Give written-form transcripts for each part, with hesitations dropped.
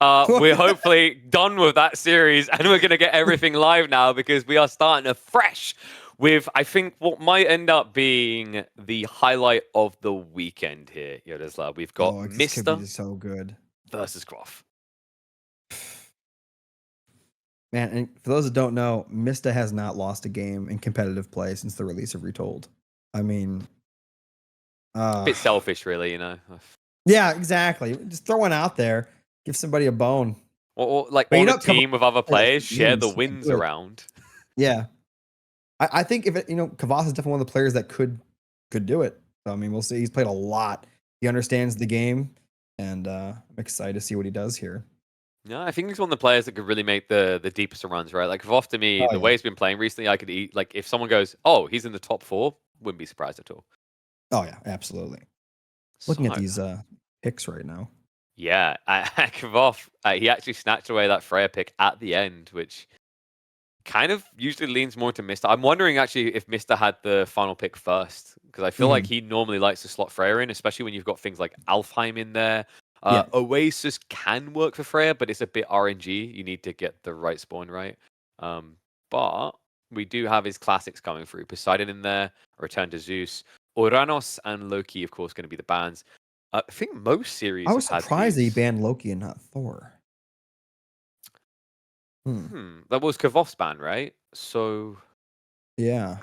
We're hopefully done with that series, and we're gonna get everything live now because we are starting afresh with, I think, what might end up being the highlight of the weekend here, Yodeslav. We've got Oh, this could be Mista so good. versus Kvoth. Man, and for those that don't know, Mista has not lost a game in competitive play since the release of Retold. I mean, Bit selfish, really, you know. yeah, exactly. Just throw one out there, give somebody a bone. Or like But you on a know, team with other play like players, 2 share the games. Yeah, wins do it. around. Yeah. I think if it, Kvoth is definitely one of the players that could do it. So I mean, we'll see. He's played a lot. He understands the game, and I'm excited to see what he does here. No, I think he's one of the players that could really make the deepest of runs, right? Like Kvoth to me, Oh the yeah. way he's been playing recently, I could eat like if someone goes, "Oh, he's in the top 4," wouldn't be surprised at all. Oh yeah, absolutely. So Looking at these picks right now. yeah, Kvoth, he actually snatched away that Freya pick at the end, which kind of usually leans more to Mista. I'm wondering actually if Mista had the final pick first, because I feel like Mhm. he normally likes to slot Freya in, especially when you've got things like Alfheim in there. Yeah. Oasis can work for Freya, but it's a bit RNG. You need to get the right spawn right. But we do have his classics coming through. Poseidon in there, Return to Zeus, Uranus, and Loki, of course, going to be the bans. I think most I series was have had surprised that he these. banned Loki and not Thor. Hmm. That was Kvoth's ban, right? So Yeah.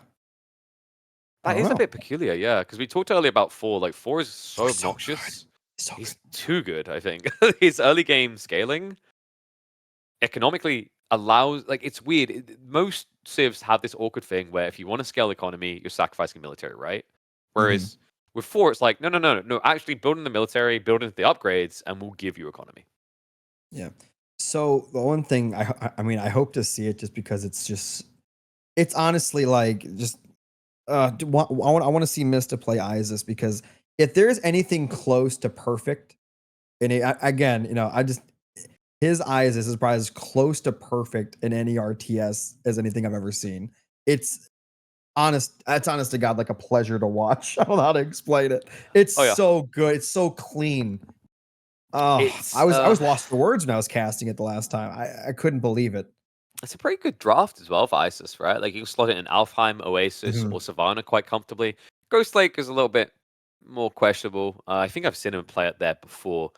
I that don't is a know. bit peculiar, yeah. Because we talked earlier about 4. Like 4 is so Thor's so good. obnoxious. So He's good. too good, I think. His early game scaling economically allows, like, it's weird. Most civs have this awkward thing where if you want to scale economy, you're sacrificing military, right? Hmm. Whereas with 4, it's like, no. Actually, building the military, building the upgrades, and we'll give you economy. Yeah. So the one thing I mean, I hope to see it just because it's honestly like just I want to see Mista play Isis because if there's anything close to perfect, and again, I just his Isis is probably as close to perfect in any RTS as anything I've ever seen. It's That's honest to God like a pleasure to watch. I don't know how to explain it. It's Oh yeah, so good. It's so clean. Oh, it's I was lost for words when I was casting it the last time. I couldn't believe it. it's a pretty good draft as well for ISIS, right? Like you can slot it in Alfheim, Oasis, Mhm. or Savannah quite comfortably. Ghost Lake is a little bit more questionable. I think I've seen him play it there before.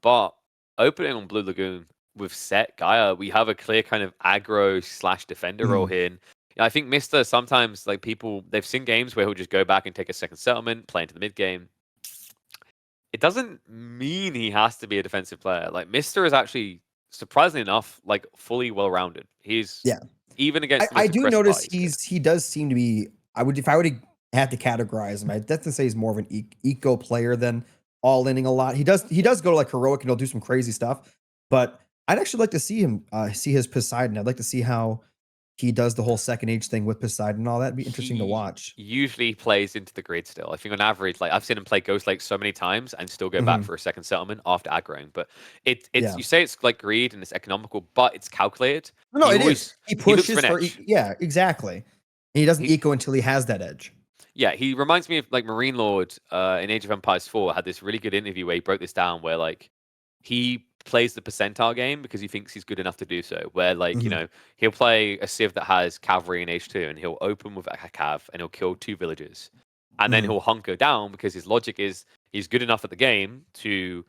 But opening on Blue Lagoon with Set Gaia, we have a clear kind of aggro slash defender role Mhm. here. And I think Mister sometimes like people they've seen games where he'll just go back and take a second settlement, play into the mid game. It doesn't mean he has to be a defensive player. Like Mister is actually surprisingly enough like fully well rounded. He's Yeah. even against the I most do aggressive notice parties good. he does seem to be if I would have to categorize him, I'd definitely say he's more of an eco player than all inning a lot. He does go to like heroic and he'll do some crazy stuff, but I'd actually like to see him see his Poseidon. I'd like to see how he does the whole second age thing with Poseidon and all that. It'd be interesting to He watch. usually plays into the grid still. I think on average, like I've seen him play Ghost Lake so many times and still go back Mhm. for a second settlement after aggroing. But it's Yeah. you say it's like greed and it's economical, but it's calculated. No, it is. He He looks for pushes an for edge. yeah, exactly. And he doesn't He eco until he has that edge. Yeah, he reminds me of like Marine Lord in Age of Empires 4 had this really good interview where he broke this down where like he plays the percentile game because he thinks he's good enough to do so. Where like, Mhm. he'll play a Civ that has cavalry in H2 and he'll open with a cav and he'll kill 2 villagers. And then Mhm. he'll hunker down because his logic is he's good enough at the game to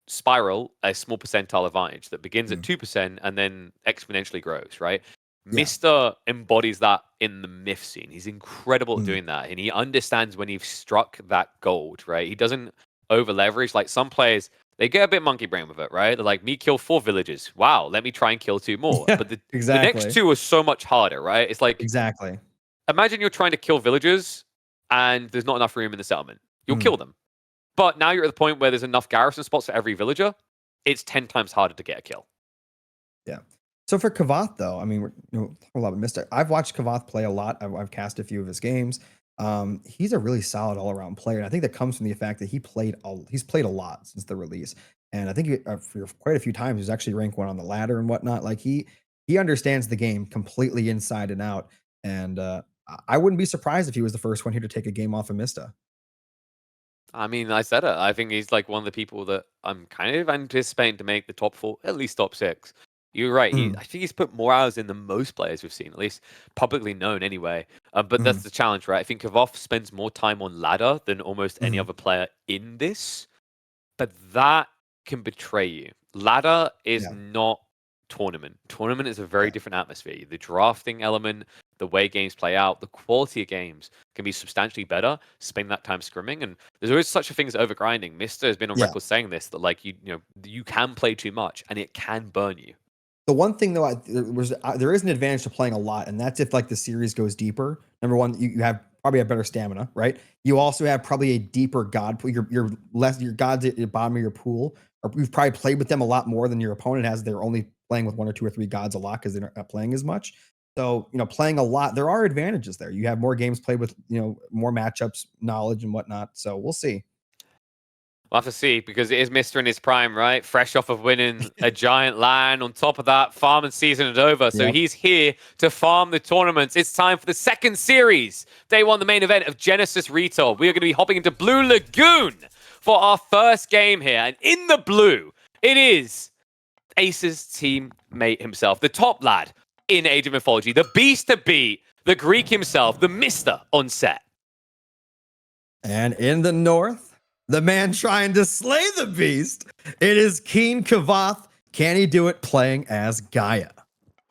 spiral a small percentile advantage that begins at Mhm. 2% and then exponentially grows, right? Yeah. Mr. embodies that in the myth scene. He's incredible at Mhm. doing that. And he understands when he's struck that gold, right? He doesn't over leverage. Like some players, they get a bit monkey brain with it, right? They're like, me kill 4 villages. Wow, let me try and kill 2 more. Yeah, But the next exactly. 2 are so much harder, right? It's like, Exactly. imagine you're trying to kill villagers and there's not enough room in the settlement. You'll Mhm. kill them. But now you're at the point where there's enough garrison spots for every villager. It's 10 times harder to get a kill. Yeah. So for Kvoth, though, I mean, a lot of Mister. I've watched Kvoth play a lot. I've cast a few of his games. He's a really solid all around player, and I think that comes from the fact that he's played a lot since the release, and I think for quite a few times he's actually ranked one on the ladder and whatnot. Like he understands the game completely inside and out, and I wouldn't be surprised if he was the first one here to take a game off of Mista. I mean, I said it. I think he's like one of the people that I'm kind of anticipating to make the top 4, at least top 6. You're right. Mm, I think he's put more hours in than most players we've seen, at least publicly known anyway. But mm, that's the challenge, right? I think Kvoth spends more time on ladder than almost any mm. other player in this. But that can betray you. Ladder is Yeah, not tournament. Tournament is a very yeah. different atmosphere. The drafting element, the way games play out, the quality of games can be substantially better. Spend that time scrimming, and there's always such a thing as overgrinding. Mister has been on Yeah. record saying this that like you can play too much and it can burn you. The one thing though, there is an advantage to playing a lot, and that's if like the series goes deeper. Number one, you have probably have better stamina, right? You also have probably a deeper god pool. Your less your gods at the bottom of your pool, or you've probably played with them a lot more than your opponent has. They're only playing with 1 or 2 or 3 gods a lot because they're not playing as much. So playing a lot, there are advantages there. You have more games played with more matchups, knowledge, and whatnot. So we'll see. We'll have to see because it is Mister in his prime, right? Fresh off of winning a giant LAN. On top of that, farming season is over. So Yep. he's here to farm the tournaments. It's time for the second series. Day 1, the main event of Genesis Retold. We are going to be hopping into Blue Lagoon for our first game here. And in the blue, it is Ace's teammate himself, the top lad in Age of Mythology, the beast to beat, the Greek himself, TheMista on set. And in the north, the man trying to slay the beast, it is Keen Kvoth. Can he do it playing as Gaia?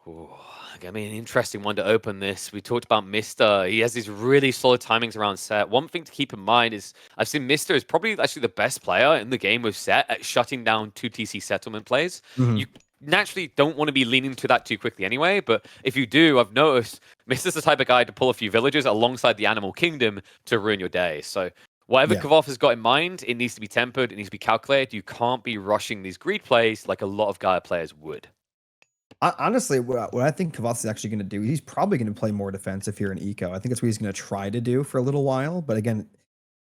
Ooh, I mean, an interesting one to open this. We talked about Mister. He has these really solid timings around set. One thing to keep in mind is I've seen Mister is probably actually the best player in the game with set at shutting down 2 TC settlement plays. Mhm. You naturally don't want to be leaning to that too quickly anyway, but if you do, I've noticed Mister's the type of guy to pull a few villagers alongside the animal kingdom to ruin your day. So whatever Yeah. Kvoth has got in mind, it needs to be tempered, it needs to be calculated. You can't be rushing these greed plays like a lot of Gaia players would. Honestly, what I think Kvoth is actually going to do, he's probably going to play more defense if you're an eco. I think that's what he's going to try to do for a little while. But again,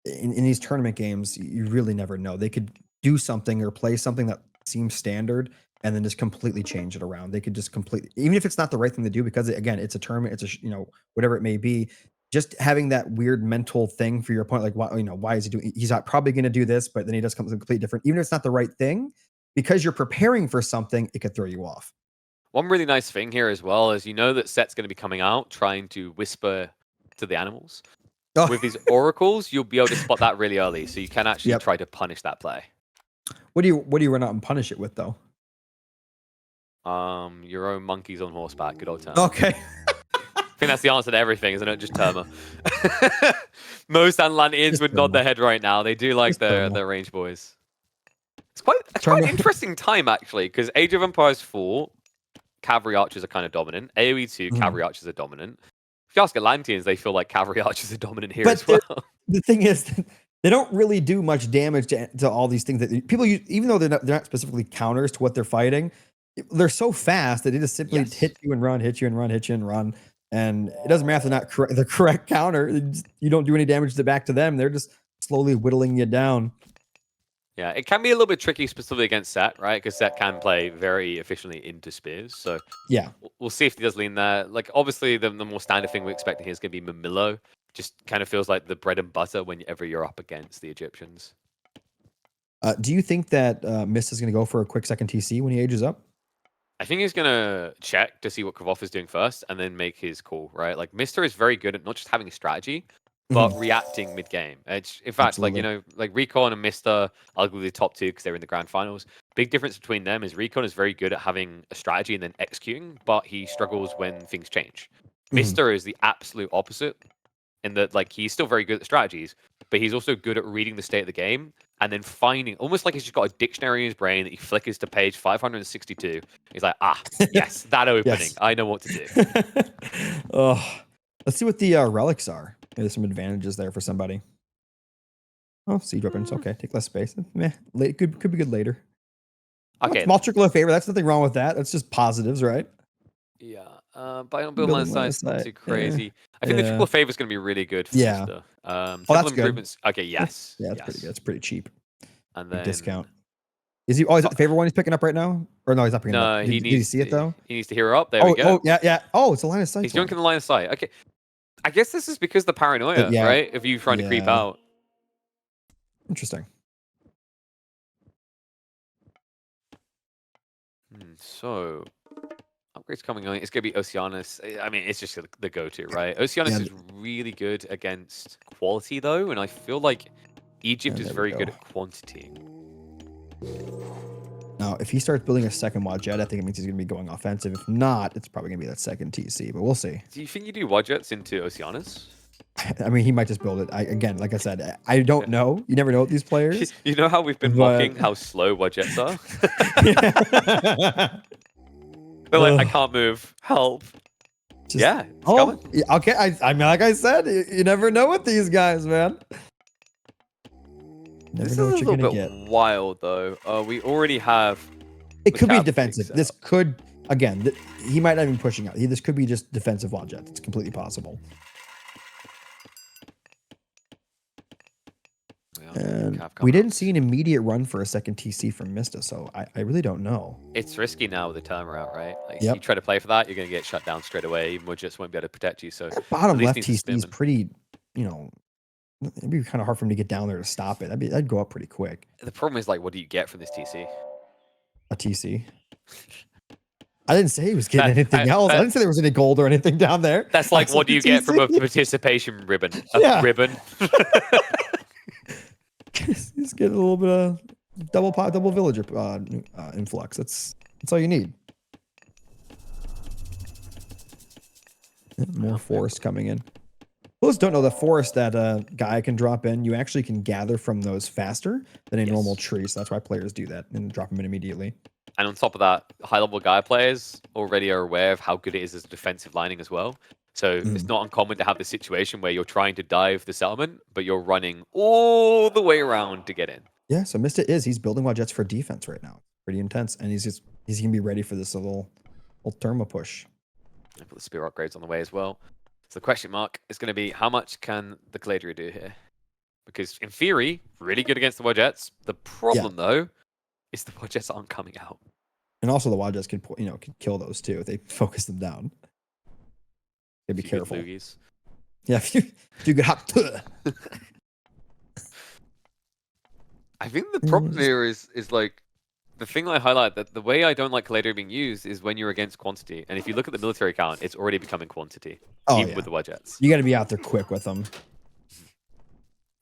in these tournament games, you really never know. They could do something or play something that seems standard and then just completely change it around. They could just completely, even if it's not the right thing to do, because again, it's a tournament, it's whatever it may be. Just having that weird mental thing for your opponent, like why is he doing? He's not probably going to do this, but then he does something completely different. Even if it's not the right thing, because you're preparing for something, it could throw you off. One really nice thing here as well is you know that Set's going to be coming out trying to whisper to the animals. Oh. With these oracles, you'll be able to spot that really early, so you can actually Yep. try to punish that play. What do you run out and punish it with though? Your own monkeys on horseback, good old term. Okay. I think that's the answer to everything, isn't it? Just Terma. Most Atlanteans would nod their head right now. They do like their range boys. It's quite an interesting time actually, because Age of Empires 4, cavalry archers are kind of dominant. AoE 2, cavalry archers are dominant. If you ask Atlanteans, they feel like cavalry archers are dominant here as well. The thing is, they don't really do much damage to all these things that people use, even though they're not specifically counters to what they're fighting. They're so fast that they just simply hit you and run, hit you and run, hit you and run. And it doesn't matter if they're not the correct counter. You don't do any damage back to them. They're just slowly whittling you down. Yeah, it can be a little bit tricky specifically against Set, right? Because Set can play very efficiently into spears. So yeah, we'll see if he does lean there. Like, obviously, the more standard thing we expect here is going to be Mamillo. Just kind of feels like the bread and butter whenever you're up against the Egyptians. Do you think that Mist is going to go for a quick second TC when he ages up? I think he's going to check to see what Kvoth is doing first and then make his call, right? Like, Mister is very good at not just having a strategy, but reacting mid-game. In fact, Absolutely. like Recon and Mister, arguably the top 2 because they're in the grand finals. Big difference between them is Recon is very good at having a strategy and then executing, but he struggles when things change. Mister is the absolute opposite in that, like, he's still very good at strategies, but he's also good at reading the state of the game and then finding, almost like he's just got a dictionary in his brain that he flickers to page 562. He's like, yes, that opening. Yes. I know what to do. Oh, let's see what the relics are. Maybe there's some advantages there for somebody. Oh, siege weapons. Okay, take less space. Meh. Could be good later. Okay. Small trickle of favor. That's nothing wrong with that. That's just positives, right? Yeah. Building line of sight is not too crazy. I think the trickle of favor is going to be really good for Mister. That's improvements. Good. Okay, yes. Yeah, that's pretty good. It's pretty cheap. And then discount. Is he? Oh, is that the favorite one he's picking up right now? Or no, he's not picking it up. Did you see it though? He needs to hero up. There we go. Oh, yeah. Oh, it's a line of sight. He's drinking the line of sight. Okay. I guess this is because the paranoia, right? Of you trying to creep out. Interesting. So upgrades coming on. It's going to be Oceanus. I mean, it's just the go-to, right? Oceanus is really good against quality, though, and I feel like Egypt is very good at quantity. Now, if he starts building a second Wadjet, I think it means he's going to be going offensive. If not, it's probably going to be that second TC, but we'll see. Do you think you do Wadjets into Oceanus? I mean, he might just build it. Again, like I said, I don't know. You never know with these players. You know how we've been mocking how slow Wadjets are? They're like, I can't move. Help. Yeah, it's coming. Okay. I mean, like I said, you never know with these guys, man. This is a little bit wild, though. We already have. It could be defensive. This could, again, he might not even pushing out. This could be just defensive Wadjet. It's completely possible. And we didn't see an immediate run for a second TC from Mista, so I really don't know. It's risky now with the turnaround, right? Like, you try to play for that, you're going to get shut down straight away. Wadjets won't be able to protect you. So that bottom left TC is pretty, you know, it'd be kind of hard for him to get down there to stop it. That'd go up pretty quick. The problem is, like, what do you get from this TC? A TC. I didn't say he was getting anything else. I didn't say there was any gold or anything down there. That's like, what do you get from a participation ribbon? A ribbon. He's getting a little bit of double villager influx. That's all you need. More forest coming in. Those don't know the forest that Gaia can drop in. You actually can gather from those faster than a normal tree. So that's why players do that and drop them in immediately. And on top of that, high-level Gaia players already are aware of how good it is as a defensive lining as well. So it's not uncommon to have the situation where you're trying to dive the settlement, but you're running all the way around to get in. Yeah, so Mista he's building Wadjets for defense right now. Pretty intense. And he's gonna be ready for this little thermo push. And put the spear upgrades on the way as well. So the question mark is going to be, how much can the Caladria do here? Because in theory, really good against the Wadjets. The problem though is the Wadjets aren't coming out. And also the Wadjets could kill those too if they focus them down. Be careful. Yeah, if you get hot. I think the problem here is like the thing I highlight, that the way I don't like Caladria being used is when you're against quantity. And if you look at the military count, it's already becoming quantity, even with the Wadjets. You got to be out there quick with them.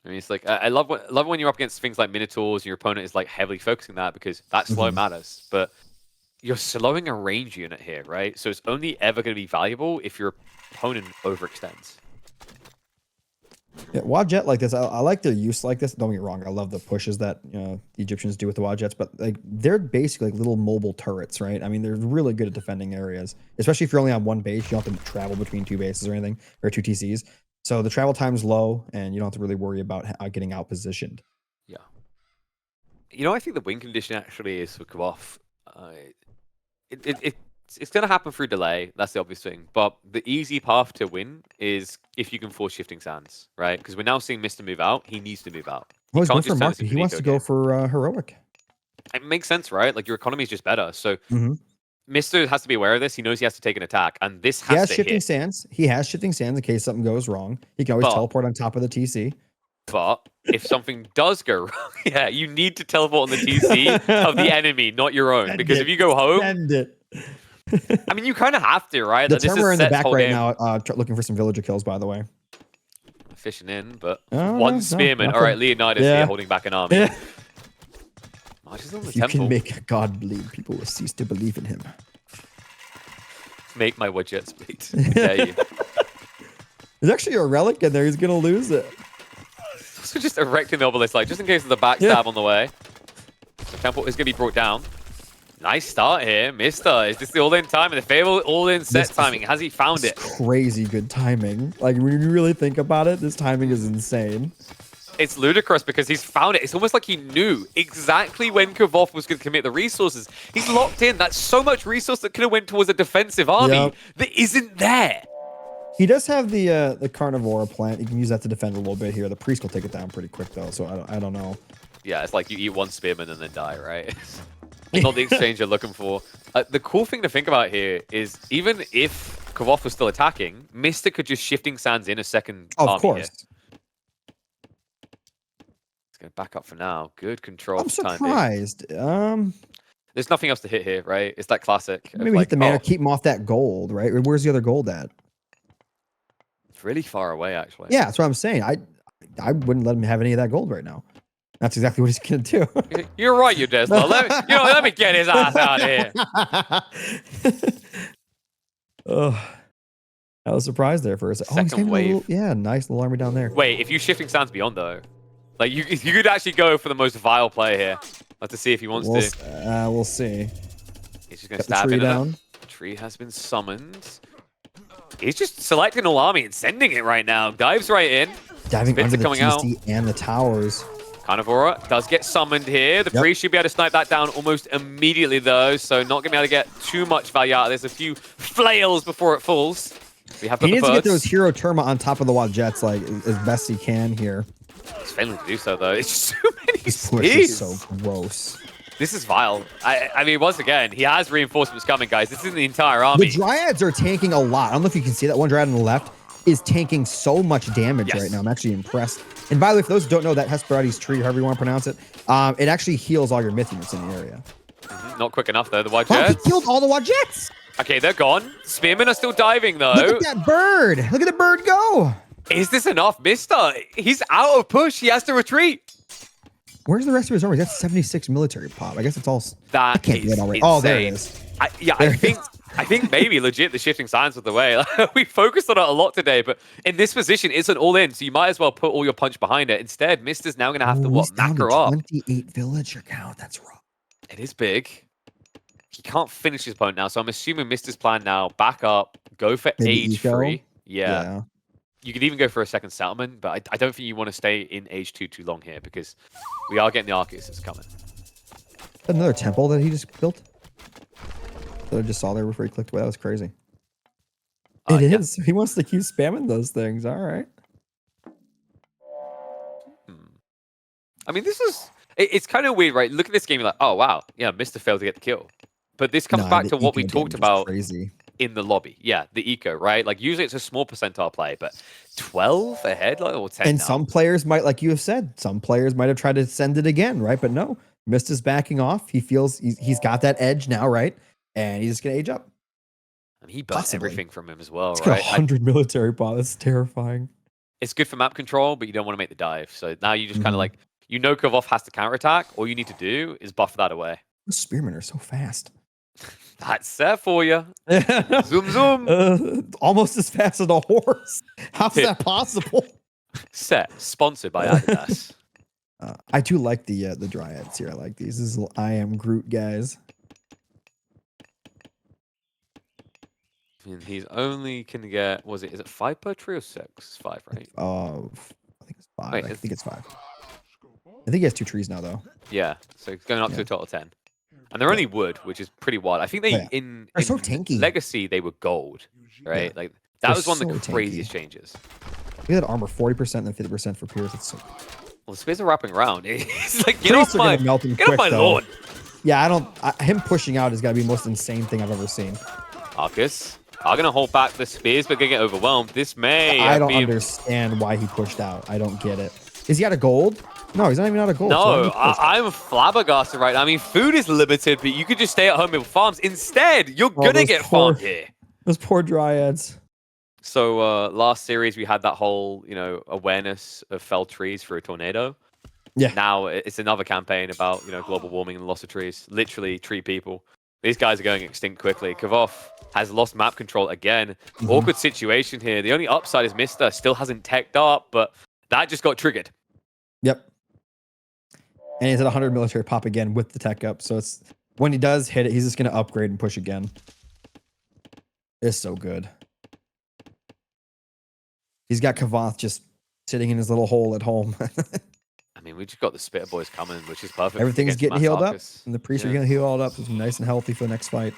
I mean, it's like I love when you're up against things like Minotaurs and your opponent is like heavily focusing that, because that slow matters. But you're slowing a range unit here, right? So it's only ever going to be valuable if your opponent overextends. Yeah, Wadjet like this, I like their use like this. Don't get me wrong, I love the pushes that the Egyptians do with the Wadjets, but like they're basically like little mobile turrets, right? I mean, they're really good at defending areas, especially if you're only on one base. You don't have to travel between two bases or anything, or two TCs. So the travel time's low, and you don't have to really worry about getting out positioned. Yeah. You know, I think the win condition actually is for Kvoth. It's going to happen through delay. That's the obvious thing. But the easy path to win is if you can force shifting sands, right? Because we're now seeing Mista move out. He needs to move out. Well, he's going for market. He wants to go for heroic. It makes sense, right? Like, your economy is just better. So Mista has to be aware of this. He knows he has to take an attack, and this has to shifting sands. He has shifting sands in case something goes wrong. He can always teleport on top of the TC. But if something does go wrong, you need to teleport on the TC of the enemy, not your own. Because if you go home, I mean, you kind of have to, right? The Terror in the back right now, looking for some villager kills, by the way. Fishing in, but one spearman. All right, Leonidas here holding back an army. If you can make a god bleed, people will cease to believe in him. Make my Wadjets bleed. I dare you. There's actually a relic in there. He's going to lose it. So just erecting the obelisk, like, just in case of the backstab on the way. The temple is going to be brought down. Nice start here. Mista, is this the all-in time? And the favorable all-in set timing. Has he found it? Crazy good timing. Like, when you really think about it, this timing is insane. It's ludicrous because he's found it. It's almost like he knew exactly when Kvoth was going to commit the resources. He's locked in. That's so much resource that could have went towards a defensive army that isn't there. He does have the carnivore plant. You can use that to defend a little bit here. The priest will take it down pretty quick, though, so I don't know. Yeah, it's like you eat one spearman and then die, right? Not the exchange you're looking for. The cool thing to think about here is even if Kvoth was still attacking, Mista could just shifting sands in a second army. Of course. Here. It's going to back up for now. Good control I'm for time being. surprised. There's nothing else to hit here, right? It's that classic. Maybe Of like, hit the mana, keep him off that gold, right? Where's the other gold at? It's really far away, actually. Yeah, that's what I'm saying. I wouldn't let him have any of that gold right now. That's exactly what he's gonna do. You're right, you Desla. Let me get his ass out of here. Oh, I was surprised there for a second. Oh, he's Second getting wave. a little, yeah, nice little army down there. Wait, if you shifting sands beyond though, like you could actually go for the most vile player here. Let's see if he wants to. We'll see. He's just gonna Got stab the tree into down. them. The tree has been summoned. He's just selecting all army and sending it right now. Dives right in. Diving Spits under the coming out. TC and the towers. Carnivora does get summoned here. The priest should be able to snipe that down almost immediately, though, so not going to be able to get too much value out of this. A few flails before it falls. We have He needs to get birds. those hero Terma on top of the wild jets like as best he can here. He's failing to do so, though. It's just so many This push speeds. is so gross. This is vile. I mean, once again, he has reinforcements coming, guys. This isn't the entire army. The Dryads are tanking a lot. I don't know if you can see that one Dryad on the left is tanking so much damage right now. I'm actually impressed. And by the way, for those who don't know, that Hesperides tree, however you want to pronounce it, it actually heals all your myth units in the area. Not quick enough, though. The Wild Oh, Jets. he killed all the wild jets. Okay, they're gone. Spearmen are still diving, though. Look at that bird. Look at the bird go. Is this enough, Mister? He's out of push. He has to retreat. Where's the rest of his army? That's 76 military pop. I guess it's all. That can't be is it already. insane. Oh, there it is. I think maybe legit the shifting signs was the way. We focused on it a lot today, but in this position, it's an all in, so you might as well put all your punch behind it. Instead, Mister's now going to have to mac her up. 28 villager count. That's rough. It is big. He can't finish his opponent now, so I'm assuming Mister's plan now, back up, go for Maybe age eco? 3. Yeah. You could even go for a second settlement, but I don't think you want to stay in age 2 too long here because we are getting the Arcus that's coming. Another temple that he just built. That I just saw there before he clicked away. That was crazy. It is. He wants to keep spamming those things. All right. I mean, this is... It's kind of weird, right? Look at this game, you're like, oh, wow. Yeah, Mister failed to get the kill. But this comes back to what we talked about in the lobby. Yeah, the eco, right? Like, usually it's a small percentile play, but 12 ahead, like, or 10 And now. some players might, like you have said, some players might have tried to send it again, right? But no, Mista's backing off. He feels he's got that edge now, right? And he's just going to age up. And he burnt everything from him as well, It's right? got 100 military power. That's terrifying. It's good for map control, but you don't want to make the dive. So now you just kind of like, you know Kvoth has to counterattack. All you need to do is buff that away. Those spearmen are so fast. That's set for you. Zoom, zoom. Almost as fast as a horse. How's that possible? Set, sponsored by Adidas. I do like the Dryads here. I like these. This is I am Groot guys. And he's only can get, is it 5 per tree or 6? 5, right? I think it's 5. Wait, I think it's 5. I think he has 2 trees now, though. Yeah, so it's going up to a total of 10. And they're only wood, which is pretty wild. I think they in so tanky. Legacy they were gold, right? Like that was one of the craziest changes. Look at that armor, 40% and then 50% for Pierce. It's so well, the spears are wrapping around. It's like get off my lawn. Yeah, I don't. Him pushing out is gotta be the most insane thing I've ever seen. Arcus are gonna hold back the spears, but gonna get overwhelmed. This may. I don't understand why he pushed out. I don't get it. Is he out of gold? No, he's not even out of gold. No, I'm flabbergasted right now. I mean, food is limited, but you could just stay at home with farms. Instead, you're gonna get farmed here. Those poor Dryads. So last series we had that whole, awareness of felled trees for a tornado. Yeah. Now it's another campaign about, global warming and loss of trees. Literally tree people. These guys are going extinct quickly. Kvoth has lost map control again. Awkward situation here. The only upside is Mister still hasn't teched up, but that just got triggered. Yep. And he's at 100 military pop again with the tech up. So it's when he does hit it, he's just going to upgrade and push again. It's so good. He's got Kvoth just sitting in his little hole at home. I mean, we just got the Spitter Boys coming, which is perfect. Everything's getting healed up. And the priests are getting healed up. It's nice and healthy for the next fight.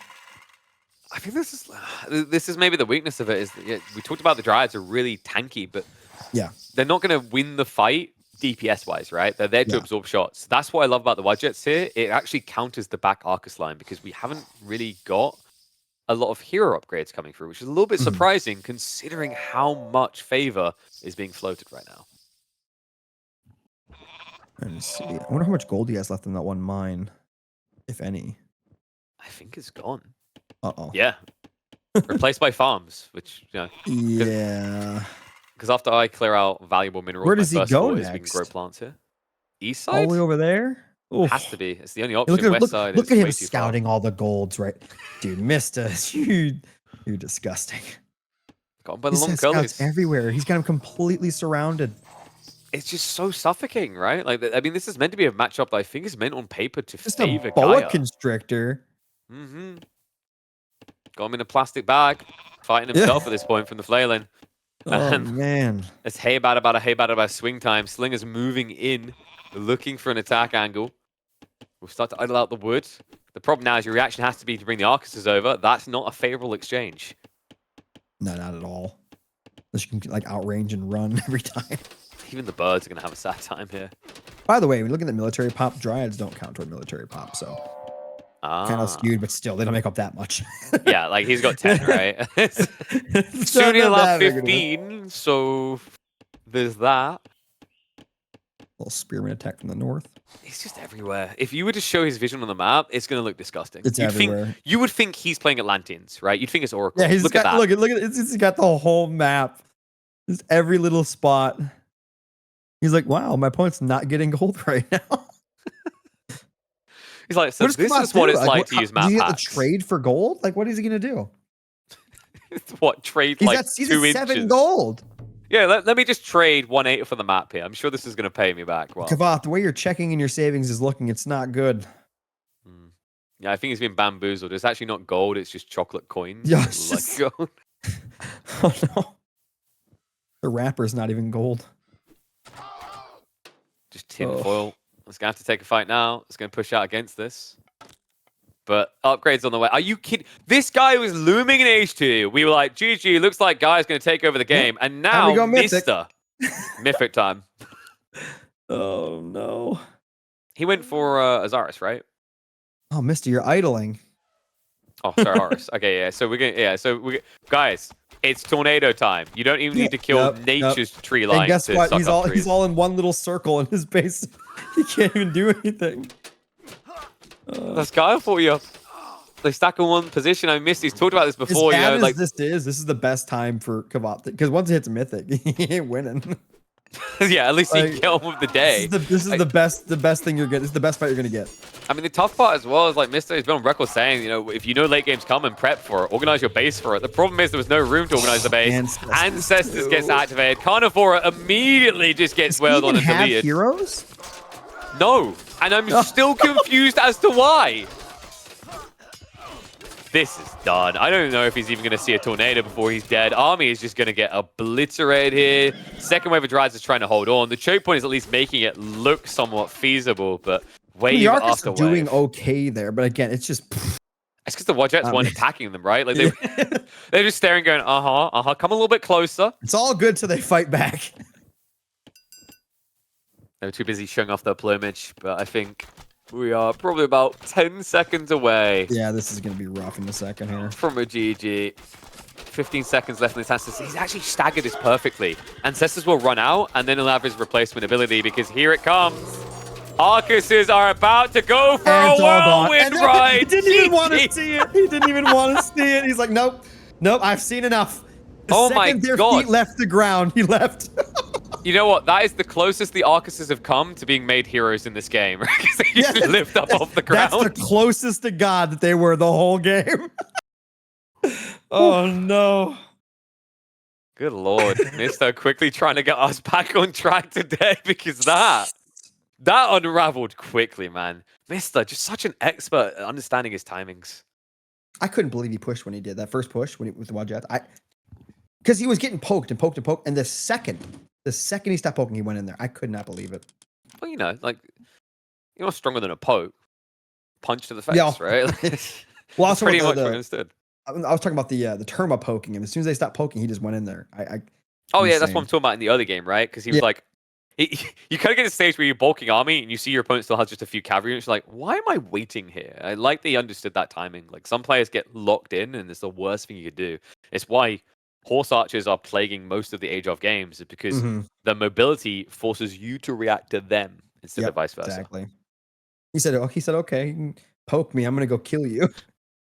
I think this is maybe the weakness of it. Is that, we talked about the Dryads are really tanky, but they're not going to win the fight DPS-wise, right? They're there to absorb shots. That's what I love about the Wadjets here. It actually counters the back Arcus line because we haven't really got a lot of hero upgrades coming through, which is a little bit surprising considering how much favor is being floated right now. Let's see. I wonder how much gold he has left in that one mine, if any. I think it's gone. Uh-oh. Yeah. Replaced by farms, which, you know. Yeah. Because after I clear out valuable minerals, Where my does he first go thought is we can grow next? plants here. East side? All the way over there? Oof. Has to be. It's the only Hey, option. West side look is at way him too far. scouting all the golds, right? Dude, Mista, you're disgusting. Got him by the He long has scouts curlies. everywhere. He's got him completely surrounded. It's just so suffocating, right? Like, I mean, this is meant to be a matchup that I think is meant on paper to Just a favor boa Gaia. constrictor. Mm-hmm. Got him in a plastic bag, fighting himself at this point from the flailing. Oh, And man. it's hey bada swing time. Slinger's moving in, looking for an attack angle. We'll start to idle out the wood. The problem now is your reaction has to be to bring the Arcuses over. That's not a favorable exchange. No, not at all. Unless you can, like, outrange and run every time. Even the birds are going to have a sad time here. By the way, when you look at the military pop, Dryads don't count toward military pop, so kind of skewed, but still, they don't make up that much. Yeah, like he's got 10, right? Soon he'll have 15, so there's that. Little spearman attack from the north. He's just everywhere. If you were to show his vision on the map, it's going to look disgusting. It's everywhere. You would think he's playing Atlanteans, right? You'd think it's Oracle. Yeah, Look at that. Look at it. He's got the whole map. Just every little spot. He's like, wow, my opponent's not getting gold right now. He's like, so this is what it's like to use map packs. Does he get hacks. the trade for gold? Like, what is he going to do? What, trade he's like at, he's 2 at inches? 7 gold. Yeah, let me just trade 1/8 for the map here. I'm sure this is going to pay me back well. Kvoth, the way your checking and your savings is looking, it's not good. Yeah, I think he's been bamboozled. It's actually not gold, it's just chocolate coins. Yeah, like gold. Oh, no. The wrapper's not even gold. Just tinfoil. It's going to have to take a fight now. It's going to push out against this. But upgrades on the way. Are you kidding? This guy was looming in H2. We were like, GG, looks like Guy's going to take over the game. And now, Mr. Mythic time. Oh, no. He went for Azaris, right? Oh, Mr., you're idling. Oh, sorry, Horus. Okay, yeah. So we're going guys, it's tornado time. You don't even need to kill nature's tree line. And guess what? He's all in one little circle in his base. He can't even do anything. That's Guy for you. They stack in one position. I missed. He's talked about this before. As bad you know, as this is the best time for Kvoth because once he hits a mythic, he ain't winning. Yeah, at least he can kill him with the day. This is the best thing you're getting. This is the best fight you're gonna get. I mean, the tough part as well is like Mr. has been on record saying, you know, if you know late games come and prep for it, organize your base for it. The problem is there was no room to organize the base. Ancestors gets activated. Carnivora immediately just gets wailed on and deleted. Heroes? No, and I'm still confused as to why. This is done. I don't know if he's even going to see a tornado before he's dead. Army is just going to get obliterated here. Second wave of Dryads is trying to hold on. The choke point is at least making it look somewhat feasible, but wave after wave. Doing okay there, but again, it's just... It's because the Wadjets weren't attacking them, right? Like they're just staring going, come a little bit closer. It's all good till they fight back. They were too busy showing off their plumage, but I think we are probably about 10 seconds away. Yeah, this is going to be rough in a second here. From a GG. 15 seconds left in his Ancestors. He's actually staggered this perfectly. Ancestors will run out, and then he'll have his replacement ability, because here it comes. Arcuses are about to go for a whirlwind ride. He didn't even want to see it. He didn't even want to see it. He's like, nope, I've seen enough. The second their feet left the ground, he left. You know what? That is the closest the Arcuses have come to being made heroes in this game. Because they just lift up off the ground. That's the closest to God that they were the whole game. Oh, no. Good Lord. Mister quickly trying to get us back on track today, because that unraveled quickly, man. Mister, just such an expert at understanding his timings. I couldn't believe he pushed when he did that first push with the Wadjet. Because he was getting poked and poked and poked, and the second he stopped poking, he went in there. I could not believe it. Well, you know, like, you're not stronger than a poke. Punch to the face, right? Well, also pretty much understood. I was talking about the Terma poking him. As soon as they stopped poking, he just went in there. Oh yeah, that's what I'm talking about in the other game, right? Because he was like, you kind of get to a stage where you're bulking army and you see your opponent still has just a few cavalry units. You're like, why am I waiting here? I like that he understood that timing. Like, some players get locked in, and it's the worst thing you could do. It's why horse archers are plaguing most of the Age of games, is because the mobility forces you to react to them instead of vice versa. Exactly. He said, okay, you can poke me. I'm going to go kill you.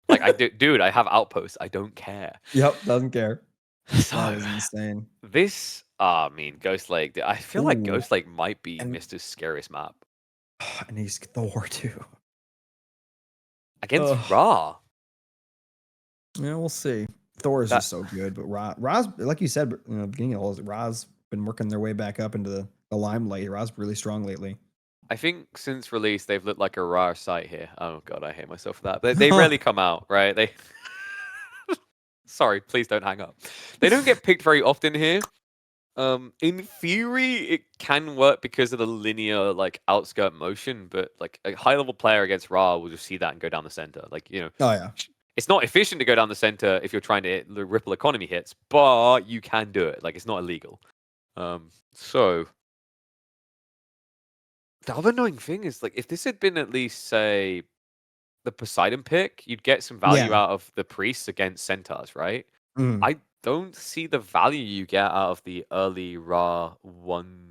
Like, dude, I have outposts. I don't care. Yep. Doesn't care. So, That is insane. this, I mean, Ghost Lake, I feel like Ooh. Ghost Lake might be And, Mister's scariest map. and he's Thor too. Against Ugh. Ra. Yeah, we'll see. Thor is just so good, but Ra's, like you said, beginning of all this, Ra's been working their way back up into the limelight. Ra's really strong lately. I think since release, they've looked like a rare sight here. Oh god, I hate myself for that. They rarely come out, right? They. Sorry, please don't hang up. They don't get picked very often here. In theory, it can work because of the linear like outskirt motion, but like a high level player against Ra will just see that and go down the center. Like Oh yeah. It's not efficient to go down the center if you're trying to hit the ripple economy hits, but you can do it. Like it's not illegal. So the other annoying thing is like if this had been at least say the Poseidon pick, you'd get some value Yeah. out of the priests against centaurs, right? Mm. I don't see the value you get out of the early Ra 1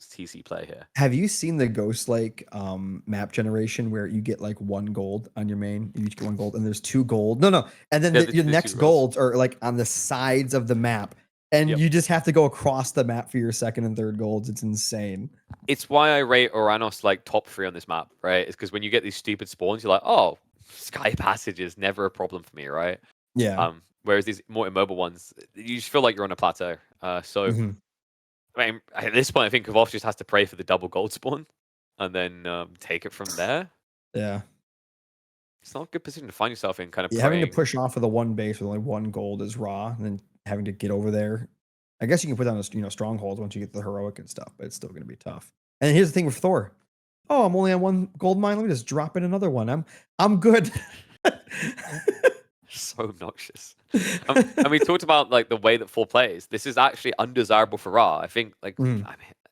TC play here. Have you seen the Ghost Lake map generation where you get like 1 gold on your main? You each get 1 gold, and there's 2 gold. No, and then Yeah, your the next 2 rows. golds are like on the sides of the map, and Yep. you just have to go across the map for your second and third golds. It's insane. It's why I rate Oranos like top 3 on this map, right? It's because when you get these stupid spawns, you're like, oh, Sky Passage is never a problem for me, right? Yeah. Whereas these more immobile ones, you just feel like you're on a plateau. So, Mhm. I mean, at this point, I think Kvoth just has to pray for the double gold spawn and then take it from there. Yeah. It's not a good position to find yourself in, kind of Having to praying. push off of the 1 base with only 1 gold is raw, and then having to get over there. I guess you can put down a strongholds once you get the heroic and stuff, but it's still going to be tough. And here's the thing with Thor. Oh, I'm only on 1 gold mine. Let me just drop in another one. I'm good. So obnoxious. And we talked about like the way that Thor plays. This is actually undesirable for Ra. I think like I mean,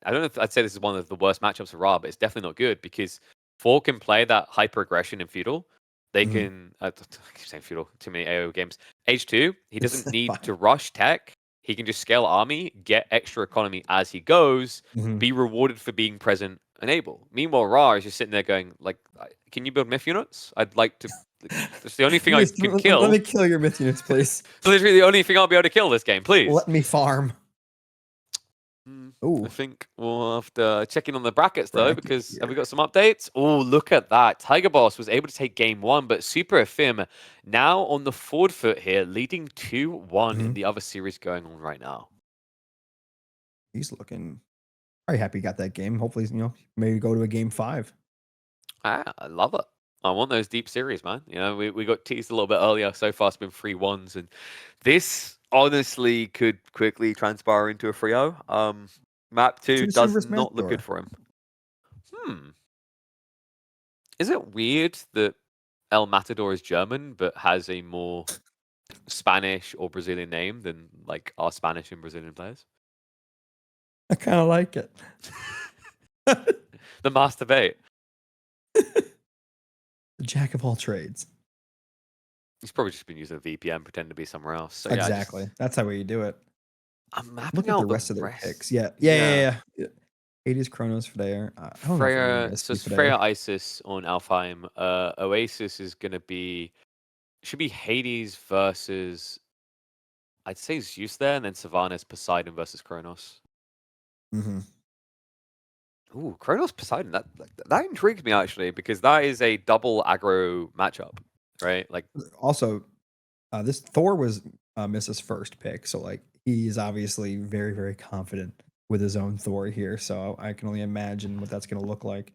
I don't know if I'd say this is one of the worst matchups for Ra, but it's definitely not good because Thor can play that hyper aggression in feudal. They can I keep saying feudal, too many AO games. H2, he doesn't need to rush tech. He can just scale army, get extra economy as he goes, be rewarded for being present and able. Meanwhile, Ra is just sitting there going, like, can you build myth units? I'd like to. That's the only thing I can kill. Let me kill your myth units, please. It's literally the only thing I'll be able to kill this game, please. Let me farm. I think we'll have to check in on the brackets though, because have we got some updates? Oh, look at that. Tiger Boss was able to take game 1, but Super Efim now on the forward foot here, leading 2-1 in the other series going on right now. He's looking very happy he got that game. Hopefully, maybe go to a game 5. I love it. I want those deep series, man. We got teased a little bit earlier. So far, it's been 3-1s, and this honestly could quickly transpire into a 3-0. Map 2 does not look good for him. Is it weird that El Matador is German but has a more Spanish or Brazilian name than like our Spanish and Brazilian players? I kind of like it. The masturbate. The jack of all trades. He's probably just been using a VPN, pretend to be somewhere else. So, exactly. That's how you do it. I'm mapping Look at out the rest of their picks. Yeah. Hades, Chronos, Freya. Freya. So it's Freya, Isis on Alfheim. Oasis is gonna be should be Hades versus I'd say Zeus there, and then Sylvanas Poseidon versus Chronos. Ooh, Chronos Poseidon. That intrigues me actually because that is a double aggro matchup, right? Like also, this Thor was Mrs. first pick, so like he's obviously very, very confident with his own Thor here. So I can only imagine what that's going to look like.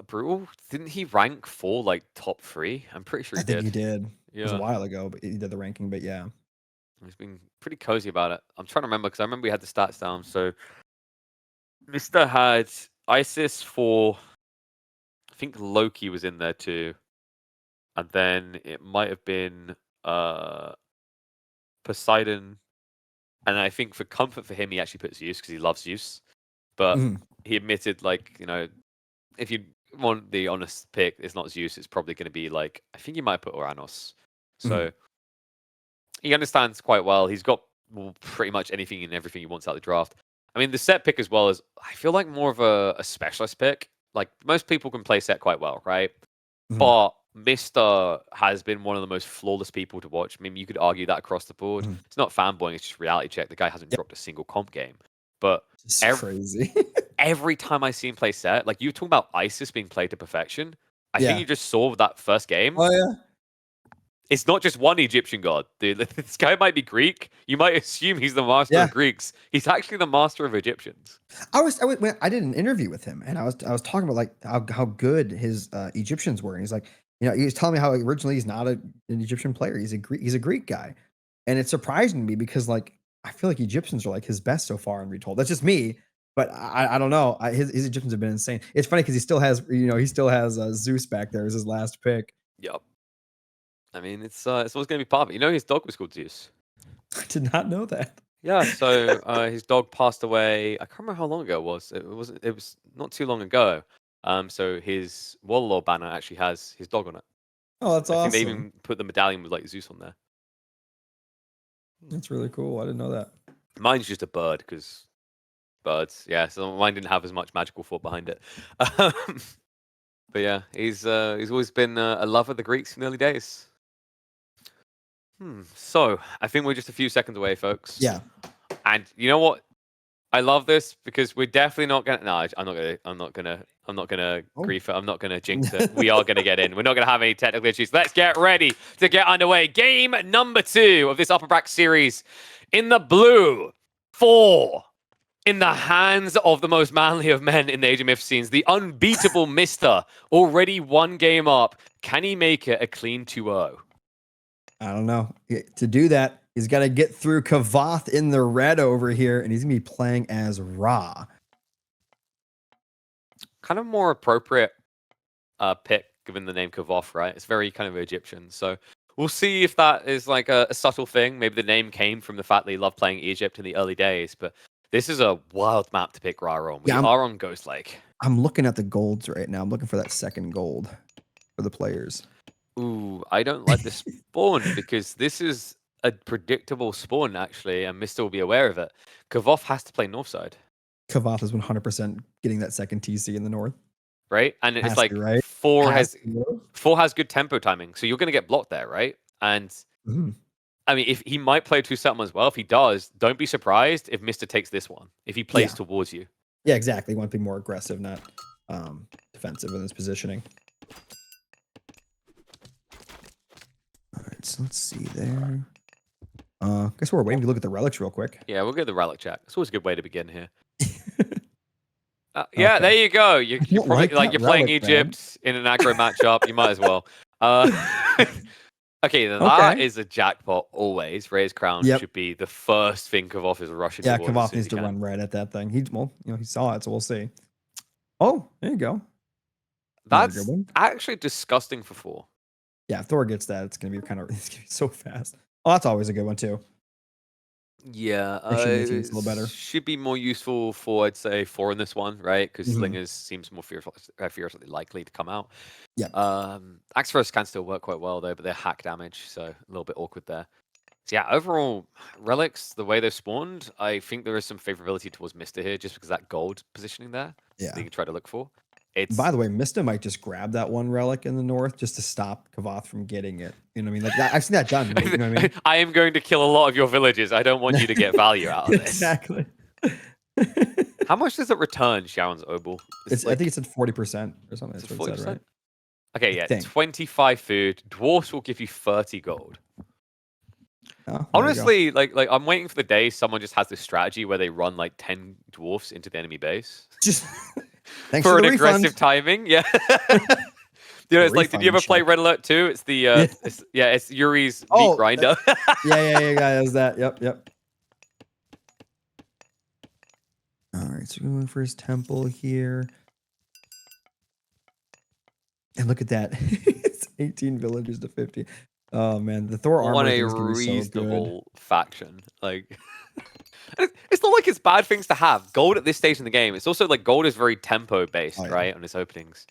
Brutal. Didn't he rank for like top 3? I'm pretty sure he did. I think he did. Yeah. It was a while ago, but he did the ranking. But yeah, he's been pretty cozy about it. I'm trying to remember because I remember we had the stats down. So Mr. had Isis for, I think Loki was in there too, and then it might have been Poseidon, and I think for comfort for him, he actually put Zeus because he loves Zeus. But he admitted, like, if you want the honest pick, it's not Zeus. It's probably going to be like, I think he might put Oranos. So he understands quite well. He's got pretty much anything and everything he wants out of the draft. I mean, the set pick as well is, I feel like more of a specialist pick. Like, most people can play set quite well, right? But Mr. has been one of the most flawless people to watch. I mean, you could argue that across the board. It's not fanboying, it's just reality check. The guy hasn't dropped a single comp game. But It's crazy. every time I see him play set, like you were talking about ISIS being played to perfection. I Yeah. think you just saw that first game. Oh yeah. It's not just one Egyptian god, dude. This guy might be Greek. You might assume he's the master of Greeks. He's actually the master of Egyptians. I did an interview with him, and I was talking about like how good his Egyptians were, and he's like, you know, he was telling me how originally he's not an Egyptian player. He's a Greek guy, and it's surprising to me because like I feel like Egyptians are like his best so far in Retold. That's just me, but I don't know. His Egyptians have been insane. It's funny because he still has Zeus back there as his last pick. Yep. I mean, it's always going to be part of it. You know, his dog was called Zeus. I did not know that. Yeah, so his dog passed away. I can't remember how long ago it was. It was not too long ago. So his Warlord banner actually has his dog on it. Oh, that's awesome. I think they even put the medallion with like Zeus on there. That's really cool. I didn't know that. Mine's just a bird because birds. Yeah, so mine didn't have as much magical thought behind it. But yeah, he's always been a lover of the Greeks in the early days. So I think we're just a few seconds away, folks. Yeah. And you know what? I love this because we're definitely not gonna. No, I'm not gonna grief it. I'm not gonna jinx it. We are gonna get in. We're not gonna have any technical issues. Let's get ready to get underway. Game number 2 of this upper bracket series. In the blue, 4. In the hands of the most manly of men in the Age of Myth scenes, the unbeatable Mister, already 1 game up. Can he make it a clean 2-0? I don't know. To do that, he's got to get through Kvoth in the red over here, and he's going to be playing as Ra. Kind of more appropriate pick, given the name Kvoth, right? It's very kind of Egyptian. So we'll see if that is like a subtle thing. Maybe the name came from the fact that he loved playing Egypt in the early days. But this is a wild map to pick Ra on. We are on Ghost Lake. I'm looking at the golds right now. I'm looking for that second gold for the players. Ooh, I don't like the spawn because this is a predictable spawn, actually, and Mr. will be aware of it. Kvoth has to play Northside. Kvoth is 100% getting that second TC in the north. Right? And it's like right? 4 has good tempo timing, so you're going to get blocked there, right? And I mean, if he might play 2 settlements well, if he does, don't be surprised if Mr. takes this one, if he plays towards you. Yeah, exactly. You want to be more aggressive, not defensive in his positioning. All right, so let's see there. Guess we're waiting to look at the relics real quick. Yeah, we'll get the relic check. It's always a good way to begin here. Yeah, there you go. You're probably like you're playing Egypt in an aggro matchup. You might as well. Okay, that is a jackpot always. Raise Crown should be the first thing Kvoth is rushing towards. Yeah, Kvoth needs to run right at that thing. He saw it, so we'll see. Oh, there you go. That's actually disgusting for 4. Yeah, if Thor gets that, it's gonna be so fast. Oh, that's always a good one too. Yeah, it a little better. Should be more useful for, I'd say, 4 in this one, right? Because Slingers seems more fiercely likely to come out. Yeah. Axe Throwers can still work quite well though, but they're hack damage, so a little bit awkward there. So yeah, overall, relics, the way they've spawned, I think there is some favorability towards Mister here, just because that gold positioning there. Yeah. That you can try to look for. By the way, Mista might just grab that one relic in the north just to stop Kvoth from getting it. You know what I mean? Like that, I've seen that done. You know what I mean? I am going to kill a lot of your villages. I don't want you to get value out of this. Exactly. How much does it return, Sharon's Obel? I think it's at 40% or something. That's what it said, right? Okay, yeah, 25 food. Dwarfs will give you 30 gold. Oh, honestly, like I'm waiting for the day someone just has this strategy where they run like 10 dwarfs into the enemy base. Just thanks for an aggressive timing. Yeah. You know, it's like, did you ever play Red Alert 2? It's the it's Yuri's meat grinder. yeah, that's that. Yep. All right, so we're going for his temple here. And look at that. It's 18 villagers to 50. Oh man, the Thor armor is going to be so reasonable faction. Like it's not like it's bad things to have. Gold at this stage in the game. It's also like gold is very tempo based, right, on its openings.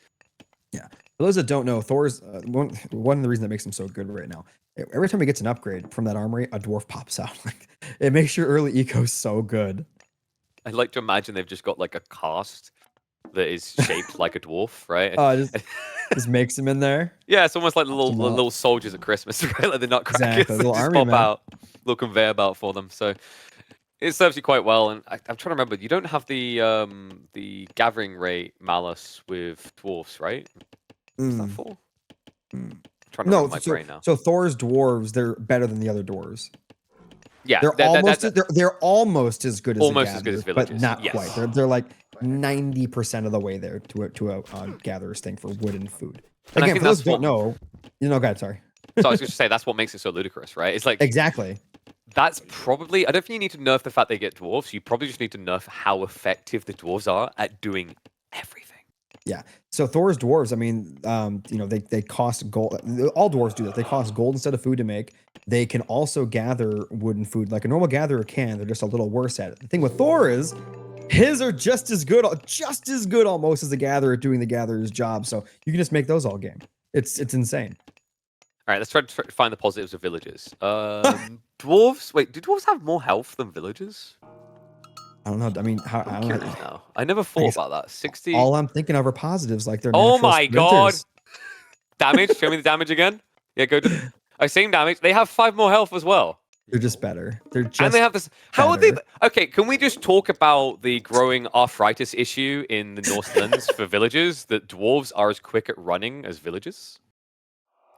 Yeah. For those that don't know, Thor's one of the reasons that makes him so good right now. Every time he gets an upgrade from that armory, a dwarf pops out. Like it makes your early eco so good. I like to imagine they've just got like a cast that is shaped like a dwarf, right? Just makes him in there. Yeah, it's almost like Pops 'em up. little soldiers at Christmas, right? Like the Nutcrackers. Exactly, They little just army pop men. out, little conveyor belt for them. So it serves you quite well. And I'm trying to remember, you don't have the gathering rate malus with dwarfs, right? What's that for? I'm trying to remember my brain now. So Thor's dwarves, they're better than the other dwarves. Yeah, They're they're almost as good as almost a as good as gatherer, villagers, but not yes. quite. They're like 90% of the way there to a gatherer's thing for wood and food. And Again, for those who don't know, God, sorry. So I was going to say that's what makes it so ludicrous, right? It's like Exactly. That's probably. I don't think you need to nerf the fact they get dwarves. You probably just need to nerf how effective the dwarves are at doing everything. Yeah. So Thor's dwarves, I mean, they cost gold. All dwarves do that. They cost gold instead of food to make. They can also gather wood and food like a normal gatherer can. They're just a little worse at it. The thing with Thor is his are just as good almost as the gatherer at doing the gatherer's job. So you can just make those all game. It's insane. All right, let's try to find the positives of villagers. Dwarves. Wait, do dwarves have more health than villagers? I don't know. I mean, I'm curious now. I never thought about that. 60. All I'm thinking of are positives, like they're. Oh my god! Damage. Show me the damage again. Yeah, go to. Same damage. They have 5 more health as well. They're just better. They're just. And they have this. How are they? Okay, can we just talk about the growing arthritis issue in the Northlands for villagers? That dwarves are as quick at running as villagers.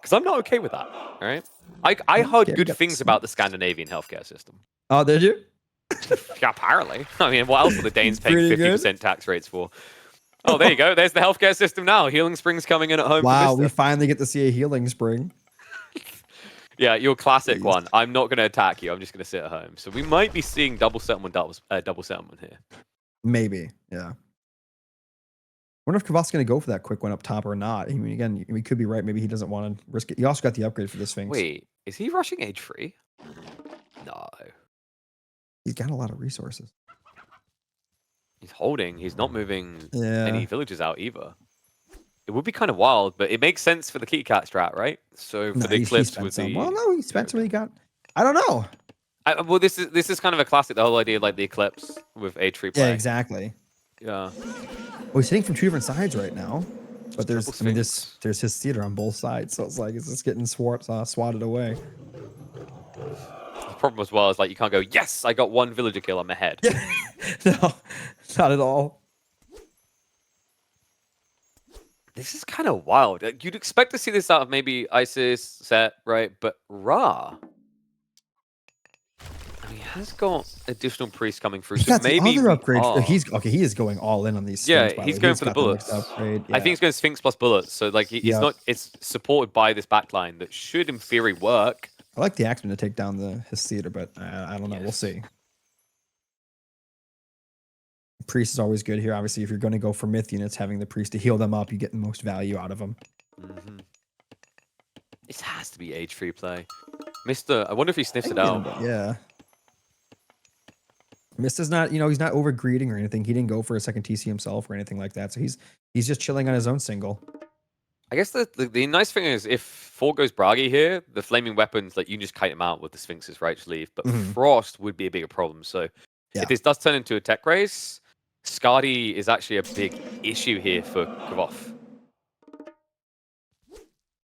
Because I'm not okay with that. All right. I heard good things about the Scandinavian healthcare system. Oh, did you? Yeah, apparently. I mean, what else are the Danes paying 50% tax rates for? Oh, there you go. There's the healthcare system now. Healing Springs coming in at home. Wow, we finally get to see a healing spring. Yeah, your classic one. I'm not going to attack you. I'm just going to sit at home. So we might be seeing double settlement here. Maybe, yeah. Wonder if Kvoth's going to go for that quick one up top or not. I mean, again, we could be right. Maybe he doesn't want to risk it. He also got the upgrade for the Sphinx. Wait, is he rushing age 3? No. He's got a lot of resources. He's holding. He's not moving Yeah. any villagers out either. It would be kind of wild, but it makes sense for the kitty cat strat, right? So for the Eclipse with the... Well, no, he spent some. He got... I don't know. Well, this is kind of a classic. The whole idea of like the Eclipse with age 3 play. Yeah, exactly. Yeah. Well, he's hitting from 2 different sides right now, but there's his theater on both sides, so it's like it's just getting swatted away. The problem as well is like you can't go, yes, I got 1 villager kill on my head. Yeah. No, not at all. This is kind of wild. You'd expect to see this out of maybe Isis, Set, right? But Ra. I mean, he has got additional priests coming through. So maybe the other upgrade. He is going all in on these. Sphinx, he's going for the bullets. Yeah. I think he's going Sphinx plus bullets. So like it's not. It's supported by this backline that should, in theory, work. I like the Axeman to take down his theater, but I don't know. Yes. We'll see. Priest is always good here. Obviously, if you're going to go for myth units, having the priest to heal them up, you get the most value out of them. Mm-hmm. This has to be age 3 play. Mister, I wonder if he sniffs it out. Yeah. Mista's not, he's not over greeting or anything. He didn't go for a second TC himself or anything like that. So he's just chilling on his own single. I guess the nice thing is if 4 goes Bragi here, the flaming weapons, like you can just kite him out with the Sphinx's right sleeve. But Frost would be a bigger problem. So if this does turn into a tech race, Skadi is actually a big issue here for Kvoth.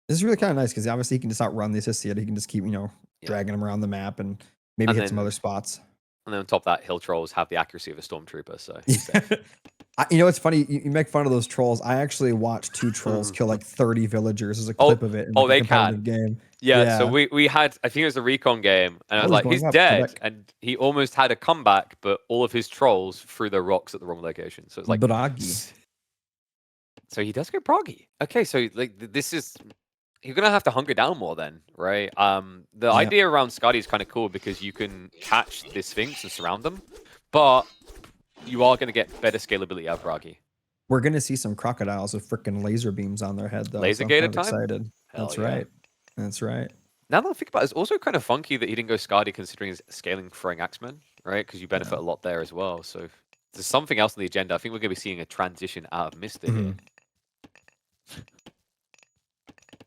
This is really kind of nice because obviously he can just outrun the assist. He can just keep, dragging him around the map and maybe hit some other spots. And then on top of that, hill trolls have the accuracy of a stormtrooper. So it's funny. You make fun of those trolls. I actually watched 2 trolls kill like 30 villagers. There's a clip of it in they a competitive game. Yeah, so we had, I think it was a recon game, and I was like, he's dead, and he almost had a comeback, but all of his trolls threw their rocks at the wrong location. So it's like Bragi. So he does go Bragi. Okay, so like this is, you're gonna have to hunker down more then, right? The idea around Skadi is kind of cool because you can catch the Sphinx and surround them, but you are gonna get better scalability out of Bragi. We're gonna see some crocodiles with freaking laser beams on their head, though. Laser gator time. Excited. That's right. That's right. Now that I think about it, it's also kind of funky that he didn't go Skadi considering his scaling throwing Axemen, right? Because you benefit a lot there as well. So there's something else on the agenda. I think we're going to be seeing a transition out of Mista here.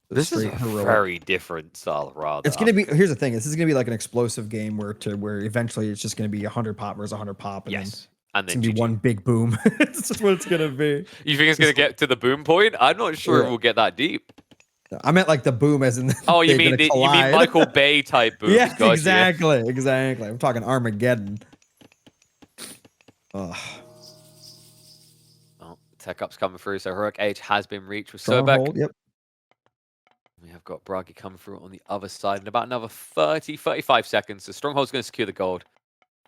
This is a very different style of Ra. It's going to be, here's the thing. This is going to be like an explosive game where eventually it's just going to be 100 pop versus 100 pop. And And It's then gonna be GG. one big boom. That's just what it's gonna be. You think it's gonna get to the boom point? I'm not sure Yeah. it will get that deep. I meant like the boom as in Oh, you they're mean gonna you mean collide. Michael Bay type booms? Yes, Gotcha. exactly, exactly. I'm talking Armageddon. Ugh. Oh, tech up's coming through. So heroic age has been reached with Stronghold. Sobek. Yep. We have got Bragi coming through on the other side in about another 30, 35 seconds. So Stronghold's going to secure the gold.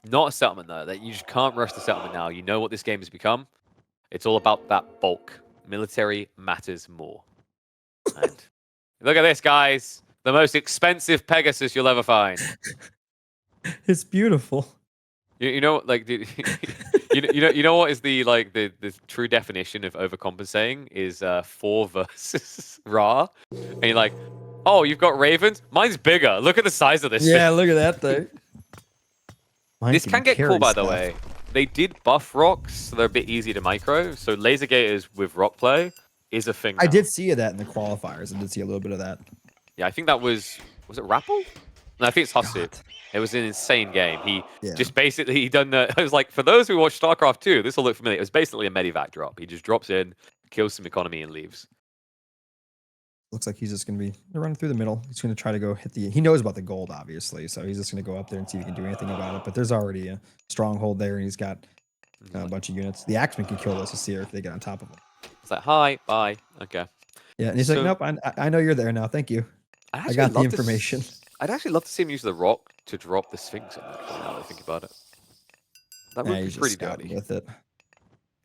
Not a settlement, though. That you just can't rush the settlement now. You know what this game has become. It's all about that bulk. Military matters more. And look at this, guys. The most expensive Pegasus you'll ever find. It's beautiful. You know, like, dude, you know what is the true definition of overcompensating is 4 versus Ra, and you're like, oh, you've got ravens. Mine's bigger. Look at the size of this. Yeah, thing. look at that thing. This can get cool, by the way. They did buff rocks, so they're a bit easy to micro. So laser gators with rock play is a thing. Now. I did see that in the qualifiers. I did see a little bit of that. Yeah, I think that was it Rappel? No, I think it's Hasu. It was an insane game. He just basically done the. I was like, for those who watch StarCraft 2, this will look familiar. It was basically a medivac drop. He just drops in, kills some economy, and leaves. Looks like he's just going to be running through the middle. He's going to try to go hit the. He knows about the gold, obviously, so he's just going to go up there and see if he can do anything about it. But there's already a stronghold there, and he's got a bunch of units. The Axeman can kill those to see if they get on top of him. It's like, hi, bye, okay. Yeah, and he's like, nope, I know you're there now. Thank you. I got the information. I'd actually love to see him use the rock to drop the Sphinx on that. Now that I think about it, that would be pretty dirty. With it.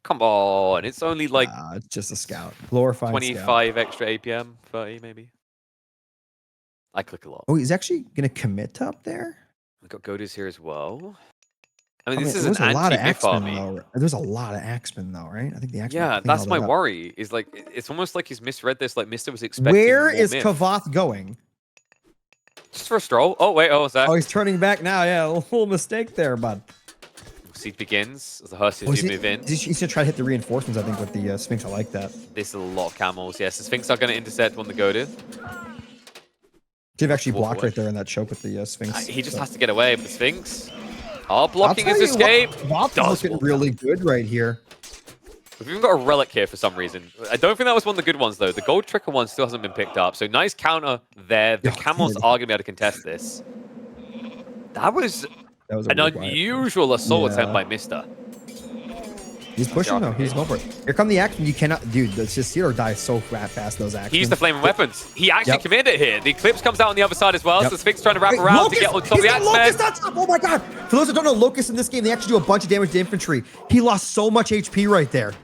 Come on, it's only like it's just a scout. Glorified 25 extra APM, 30 maybe. I click a lot. Oh, he's actually gonna commit to up there. We got Godis here as well. I mean, this is an anti-myth army. There's a lot of Axemen though, right? I think the Axemen. Yeah, that's my worry. Is like it's almost like he's misread this. Like Mr. was expecting. Where is Kvoth going? Just for a stroll. Oh wait, what's that? Oh, he's turning back now. Yeah, a little mistake there, bud. Siege begins as the hearses do move in. He's gonna try to hit the reinforcements, I think, with the Sphinx. I like that. This is a lot of camels. Yes, the Sphinx are going to intercept when the Godin. They've actually blocked right there in that choke with the Sphinx. He just has to get away with the Sphinx. Blocking his escape. Kvoth looking really good right here. We've even got a relic here for some reason. I don't think that was one of the good ones, though. The gold tricker one still hasn't been picked up. So nice counter there. The camels are going to be able to contest this. That was an unusual assault attempt by Mr. He's pushing though. He's going for it. Here come the Axemen. You cannot, dude. Let's just see or die so fast. Those Axemen. He used the flaming weapons. He actually committed it here. The Eclipse comes out on the other side as well. So the Sphinx trying to wrap around to get on top of the Axemen. Locust on top. Oh my god! For those that don't know, Locust in this game, they actually do a bunch of damage to infantry. He lost so much HP right there.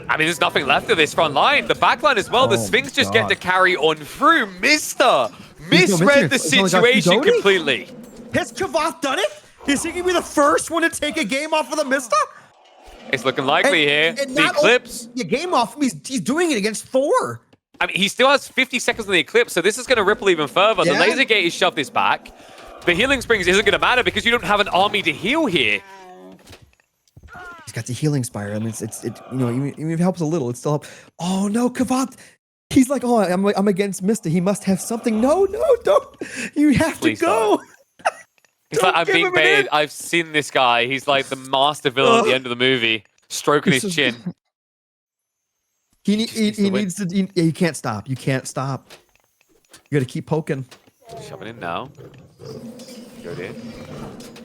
I mean, there's nothing left of this front line. The back line as well. The Sphinx just get to carry on through. Mr. misread the situation completely. Has Kvoth done it? Is he going to be the first one to take a game off of the Mista? It's looking likely here. The Eclipse. The game off him, he's doing it against Thor. I mean, he still has 50 seconds on the Eclipse, so this is going to ripple even further. The laser gate is shoved this back. The healing springs isn't going to matter because you don't have an army to heal here. He's got the healing spire. I mean, it you know, even if it helps a little, it still helps. Oh no, Kvoth. He's like, oh, I'm against Mista. He must have something. No, don't. You have to go. He's like, I'm being baited. I've seen this guy. He's like the master villain at the end of the movie, stroking his chin. He needs to. You can't stop. You can't stop. You got to keep poking. Shoving in now. Go there.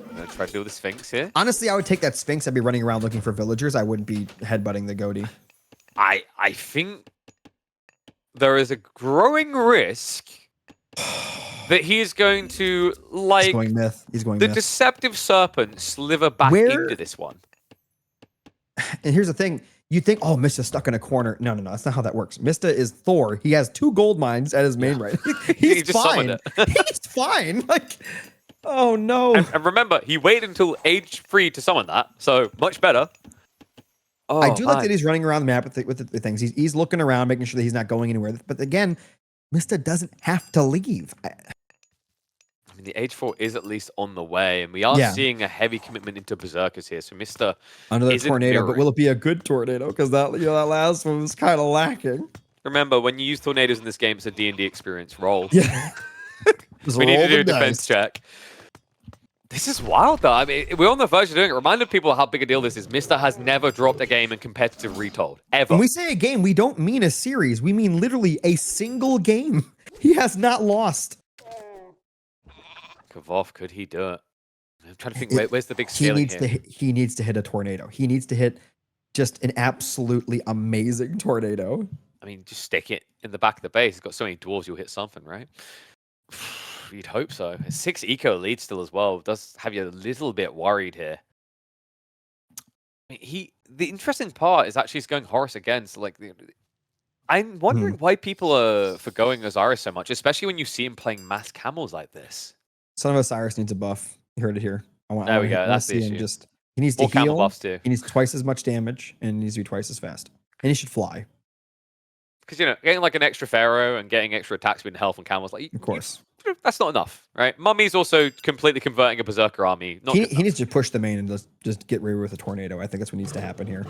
I'm gonna try to do the Sphinx here. Honestly, I would take that Sphinx. I'd be running around looking for villagers. I wouldn't be headbutting the Goatee. I think there is a growing risk that he is going to, like, He's going myth. The Deceptive Serpent slither back into this one. And here's the thing. You think, oh, Mista's stuck in a corner. No. That's not how that works. Mista is Thor. He has 2 gold mines at his main right. He's fine. He's fine. Like, oh, no. And remember, he waited until age 3 to summon that. So, much better. Oh, I do like that he's running around the map with the things. He's looking around, making sure that he's not going anywhere. But again, Mista doesn't have to leave. I mean, the Age 4 is at least on the way, and we are seeing a heavy commitment into Berserkers here. So Mr. Another tornado, but will it be a good tornado? Because that last one was kind of lacking. Remember, when you use tornadoes in this game, it's a D&D experience. Roll. Yeah. We need to do a defense check. This is wild, though. I mean, we're on the verge of doing it. Reminded people how big a deal this is. Mr. has never dropped a game in competitive Retold, ever. When we say a game, we don't mean a series. We mean literally a single game. He has not lost. Kvoth, could he do it? I'm trying to think, where's the big ceiling here? He needs to hit a tornado. He needs to hit just an absolutely amazing tornado. I mean, just stick it in the back of the base. He's got so many dwarves, you'll hit something, right? You'd hope so. 6 eco lead still as well. Does have you a little bit worried here. The interesting part is actually he's going Horus against. Like, I'm wondering why people are forgoing Osiris so much, especially when you see him playing mass camels like this. Son of Osiris needs a buff. You heard it here. There we go. That's the issue. He needs to camel heal. Buffs too. He needs twice as much damage and he needs to be twice as fast. And he should fly. Because, you know, getting like an extra Pharaoh and getting extra attacks with health and camels, like, of course. That's not enough, right? Mummy's also completely converting a Berserker army. He needs to push the main and just get rid with a tornado. I think that's what needs to happen here.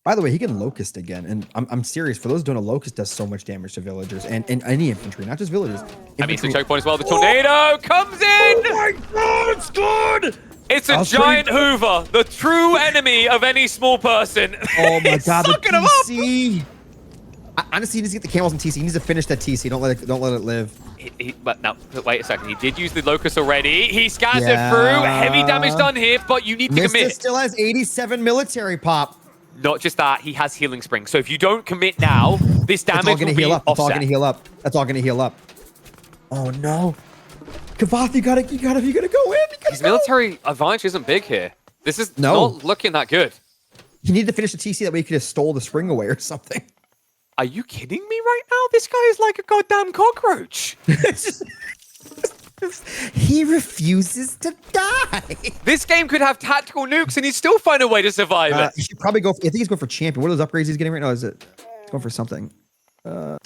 By the way, he can Locust again. And I'm serious. For those who don't know, Locust does so much damage to villagers and any infantry, not just villagers. I mean, it's a choke point as well. The tornado comes in! Oh my god, it's good! It's a giant Hoover, the true enemy of any small person. Oh my god, the TC! Honestly, he needs to get the camels in TC. He needs to finish that TC. Don't let it live. But now, wait a second. He did use the Locust already. He scans it through. Heavy damage done here, but you need to commit. Mista still has 87 military pop. Not just that, he has Healing Spring. So if you don't commit now, this damage will be offset. That's all gonna heal up. That's all gonna heal up. Oh no. Kvoth, you gotta go in. His military advantage isn't big here. This is not looking that good. He needed to finish the TC, that way he could have stole the spring away or something. Are you kidding me right now? This guy is like a goddamn cockroach. He refuses to die. This game could have tactical nukes and he'd still find a way to survive it. He should probably go for, I think he's going for champion. What are those upgrades he's getting right now? He's going for something. Oh,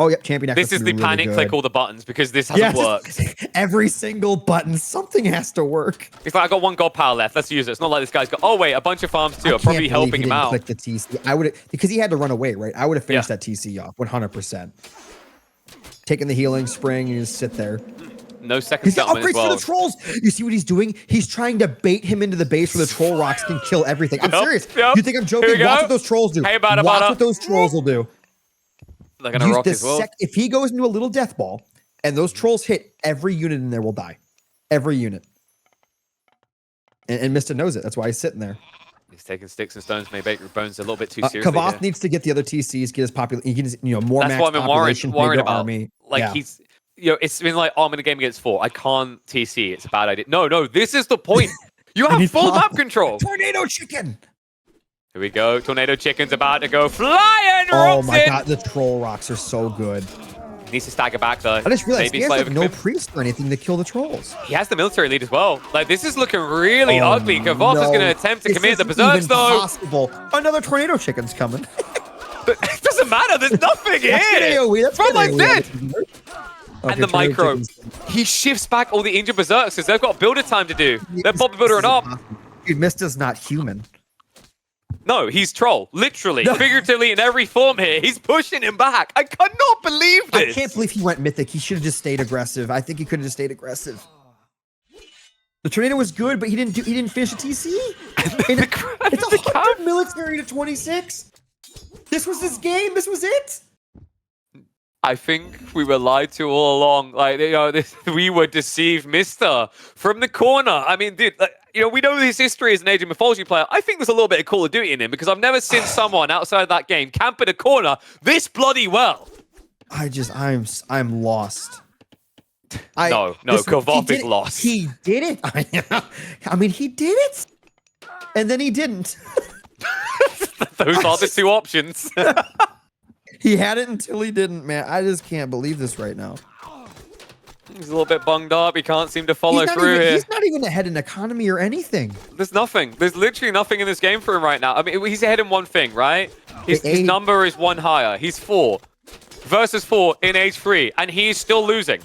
yeah, champion. This is the panic click all the buttons because this hasn't worked. Every single button, something has to work. It's like, I got 1 gold power left. Let's use it. It's not like this guy's got, oh, wait, a bunch of farms too. I'm probably helping him out. Click the TC. I would, because he had to run away, right? I would have finished that TC off 100%. Taking the healing spring and just sit there. No second settlement as well. For the trolls. You see what he's doing? He's trying to bait him into the base where the troll rocks can kill everything. I'm serious. You think I'm joking? Watch what those trolls do. Watch what those trolls will do. They're gonna rock as well. If he goes into a little death ball and those trolls hit, every unit in there will die. Every unit. And Mista knows it. That's why he's sitting there. He's taking sticks and stones, maybe your bones a little bit too seriously. Kvoth needs to get the other TCs, get his population. He can, more max population, bigger army. Like he's, it's been like, oh, I'm in a game against 4. I can't TC. It's a bad idea. No, this is the point. You have full map control. Tornado chicken. Here we go. Tornado chicken's about to go flying. Oh my god, the troll rocks are so good. He needs to stagger back though. I just realized he has like no priest or anything to kill the trolls. He has the military lead as well. Like, this is looking really ugly. Kvoth is going to attempt to commit the berserks though. Possible. Another tornado chicken's coming. But it doesn't matter. There's nothing here. That's From like this. Okay, and the micro. He shifts back all the injured berserks because they've got builder time to do. They're Bobby building up. Dude, Mista's not human. No, he's troll. Literally, figuratively, in every form here. He's pushing him back. I cannot believe this. I can't believe he went mythic. He should have just stayed aggressive. I think he could have just stayed aggressive. The tornado was good, but he didn't finish a TC. It's 100 military to 26. This was his game. This was it. I think we were lied to all along. Like, we were deceived, Mista, from the corner. I mean, dude, we know his history as an Age of Mythology player. I think there's a little bit of Call of Duty in him because I've never seen someone outside of that game camp in a corner this bloody well. I'm lost. No, Kvoth is lost. He did it. I mean, he did it, and then he didn't. Those are the 2 options. He had it until he didn't, man. I just can't believe this right now. He's a little bit bunged up. He can't seem to follow through here. He's not even ahead in economy or anything. There's nothing. There's literally nothing in this game for him right now. I mean, he's ahead in one thing, right? His number is 1 higher. He's 4 versus 4 in age 3, and he's still losing.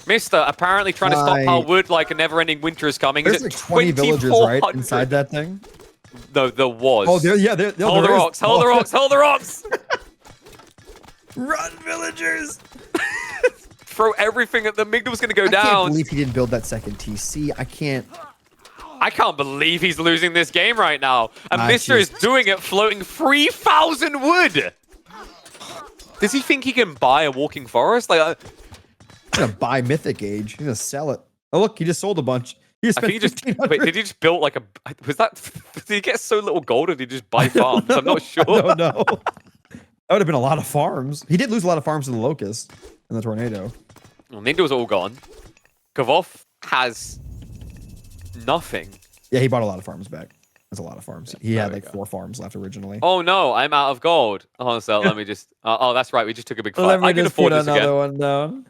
Mista apparently trying to stockpile wood like a never-ending winter is coming. There's like 20 villagers, right, inside that thing? No, there was. Oh, there. Hold the rocks, hold the rocks, hold the rocks! Run, villagers! throw everything at the Migdal was going to go I down. can't believe he didn't build that second TC. I can't believe he's losing this game right now. And Mr. is just... doing it, floating 3,000 wood. Does he think he can buy a walking forest? Like, he's gonna buy Mythic Age. He's gonna sell it. Oh look, he just sold a bunch. He I think he just wait. Did he just build like a? Was that? Did he get so little gold, or did he just buy farms? I'm not sure. I don't know. That would have been a lot of farms. He did lose a lot of farms to the Locust and the Tornado. Well, Ninja's all gone. Kvoth has nothing. Yeah, he bought a lot of farms back. That's a lot of farms. He had like go. 4 farms left originally. Oh no, I'm out of gold. Hold on, so let me just. Oh, that's right. We just took a big fight. Let me I can just afford put this another again. one down.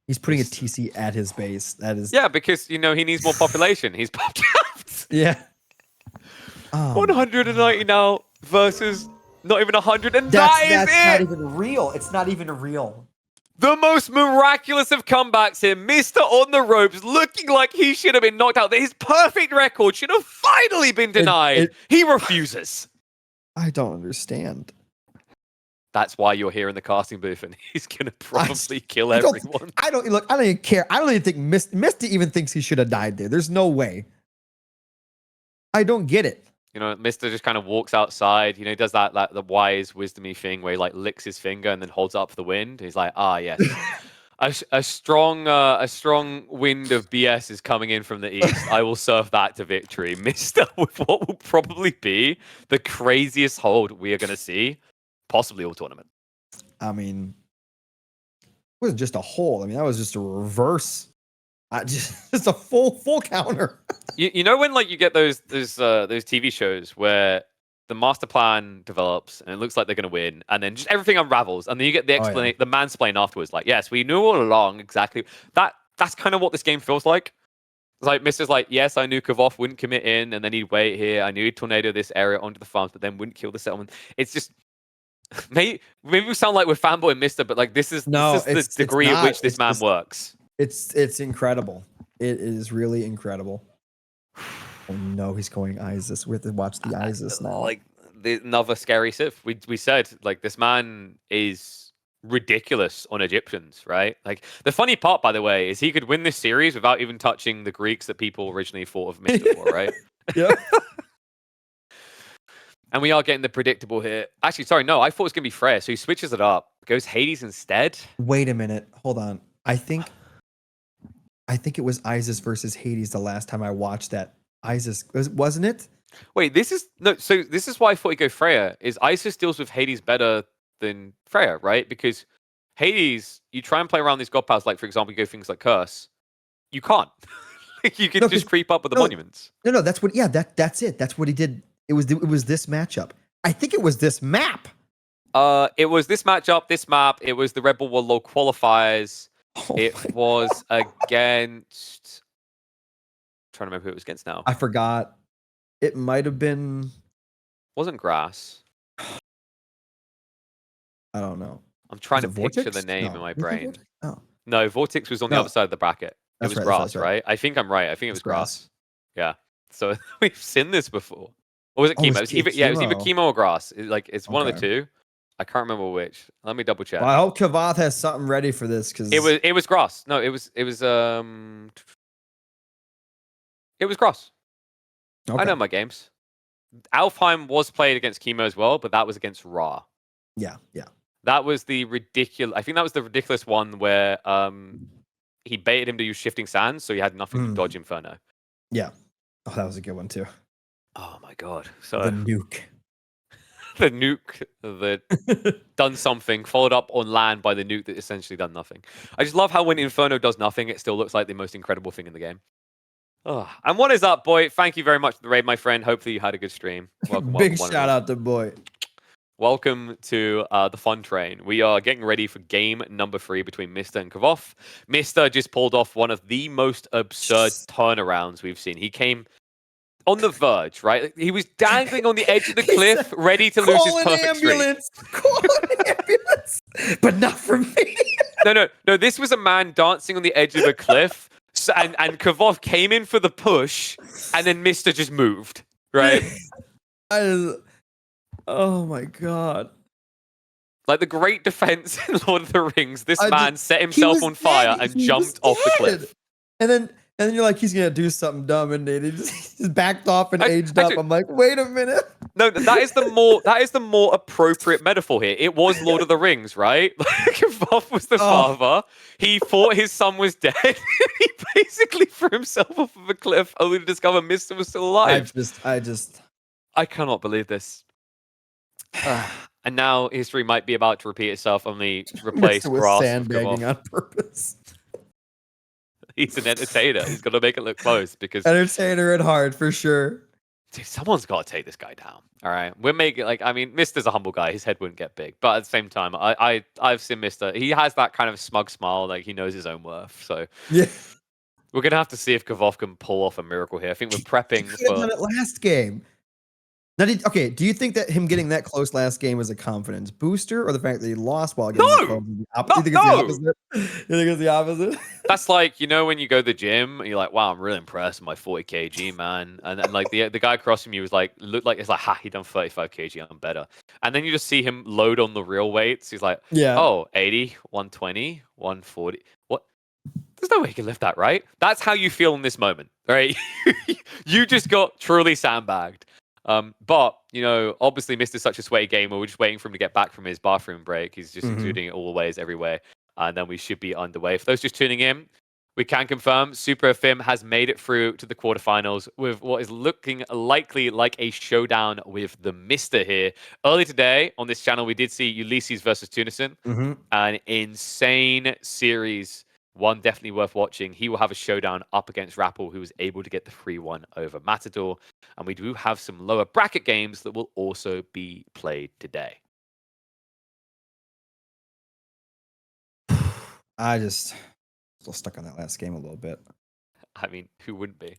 He's putting a TC at his base. That is. Yeah, because you know he needs more population. He's popped out. Yeah. 190 now versus not even 100, and That's that's not it. even real. It's not even real. The most miraculous of comebacks here. Mr. on the ropes, looking like he should have been knocked out. His perfect record should have finally been denied. He refuses. I don't understand. That's why you're here in the casting booth, and he's gonna probably kill everyone. I don't even care. I don't even think Misty even thinks he should have died there. There's no way. I don't get it. You know, Mr. just kind of walks outside. You know, he does that the wise, wisdomy thing where he like licks his finger and then holds it up for the wind. He's like, ah, yes. A strong wind of BS is coming in from the east. I will serve that to victory. Mr. with what will probably be the craziest hold we are going to see, possibly all tournament. I mean, it wasn't just a hold. I mean, that was just a reverse. Just a full counter. You know when like you get those TV shows where the master plan develops and it looks like they're going to win, and then just everything unravels, and then you get the explanation, the mansplain afterwards. Like, yes, we knew all along exactly that. That's kind of what this game feels like. It's like Mr.'s like, yes, I knew Kvoth wouldn't commit in, and then he'd wait here. I knew he'd tornado this area onto the farms, but then wouldn't kill the settlement. It's just maybe we sound like we're fanboying Mr., but like this is the degree at which this man works. It's incredible. It is really incredible. Oh no, he's going Isis. We have to watch the Isis now. Like another scary Sith. We said like this man is ridiculous on Egyptians, right? Like the funny part, by the way, is he could win this series without even touching the Greeks that people originally thought of Mr. for, right? Yeah. And we are getting the predictable here. Actually, sorry, no, I thought it was gonna be Freya, so he switches it up, goes Hades instead. Wait a minute, hold on. I think it was Isis versus Hades the last time I watched that. Isis, wasn't it? Wait, this is why I thought he'd go Freya. Is Isis deals with Hades better than Freya, right? Because Hades, you try and play around these god powers, like for example, you go things like Curse. You can't. You can just creep up with the monuments. No, that's what. Yeah, that's it. That's what he did. It was this matchup. I think it was this map. It was this matchup, this map. It was the Red Bull World Low qualifiers. It was against. I'm trying to remember who it was against now. I forgot. It might have been. Wasn't Grass. I don't know. I'm trying to picture Vortex? the name in my brain. Oh. No, Vortex was on the other side of the bracket. It was Grass, right? I think I'm right. I think it was Grass. Yeah. So we've seen this before. Or was it Chemo? It was either Chemo or Grass. It's one of the two. I can't remember which. Let me double check. Well, I hope Kvoth has something ready for this because it was Grass. No, it was Grass. Okay. I know my games. Alfheim was played against Chemo as well, but that was against Ra. Yeah. That was the ridiculous. I think that was the ridiculous one where he baited him to use shifting sands, so he had nothing to dodge Inferno. Yeah. Oh, that was a good one too. Oh my god! So the nuke. The nuke that done something, followed up on land by the nuke that essentially done nothing. I just love how when Inferno does nothing, it still looks like the most incredible thing in the game. Oh, and what is up, boy? Thank you very much for the raid, my friend. Hopefully you had a good stream. Welcome, Big shout out to boy. Welcome to the fun train. We are getting ready for game number 3 between Mr. and Kvoth. Mr. just pulled off one of the most absurd turnarounds we've seen. He came on the verge, right? He was dangling on the edge of the cliff, ready to lose his perfect streak. Call an ambulance, but not for me. No. This was a man dancing on the edge of a cliff, and Kvoth came in for the push, and then Mr. just moved, right? Oh my god. Like the great defense in Lord of the Rings, this I man just, set he himself was on fire dead. and He was jumped off the dead. cliff. And then you're like, he's gonna do something dumb, and he just backed off and aged up. Actually, I'm like, wait a minute. no, that is the more appropriate metaphor here. It was Lord of the Rings, right? Like Kvoth was the Oh. father. He thought his son was dead. He basically threw himself off of a cliff, only to discover Mr. was still alive. I I cannot believe this. And now history might be about to repeat itself, only replace Mr. was grass with sandbagging Kvoth. on purpose. He's an entertainer. He's got to make it look close because Entertainer at heart for sure. dude, someone's got to take this guy down. All right, we're making Mister's a humble guy. His head wouldn't get big, but at the same time, I've seen Mister. He has that kind of smug smile, like he knows his own worth. So Yeah, we're gonna have to see if Kvoth can pull off a miracle here. I think we're prepping he could have for. done it last game. Now, okay, do you think that him getting that close last game was a confidence booster, or the fact that he lost while getting that close? You think it's the opposite? You think it's the opposite? That's like, when you go to the gym and you're like, wow, I'm really impressed with my 40 kg, man. And like the guy across from you was like, looked like, it's like, ha, he done 35 kg, I'm better. And then you just see him load on the real weights. He's like, Yeah. oh, 80, 120, 140. What? There's no way he can lift that, right? That's how you feel in this moment, right? You just got truly sandbagged. But obviously Mister's such a sweaty gamer. We're just waiting for him to get back from his bathroom break. He's just exuding it all the ways everywhere. And then we should be underway. For those just tuning in, we can confirm Super Fim has made it through to the quarterfinals with what is looking likely like a showdown with TheMista here. Early today on this channel, we did see Ulysses versus Tunison. An insane series. One definitely worth watching. He will have a showdown up against Rappel, who was able to get the 3-1 over Matador. And we do have some lower bracket games that will also be played today. I just still stuck on that last game a little bit. I mean, who wouldn't be?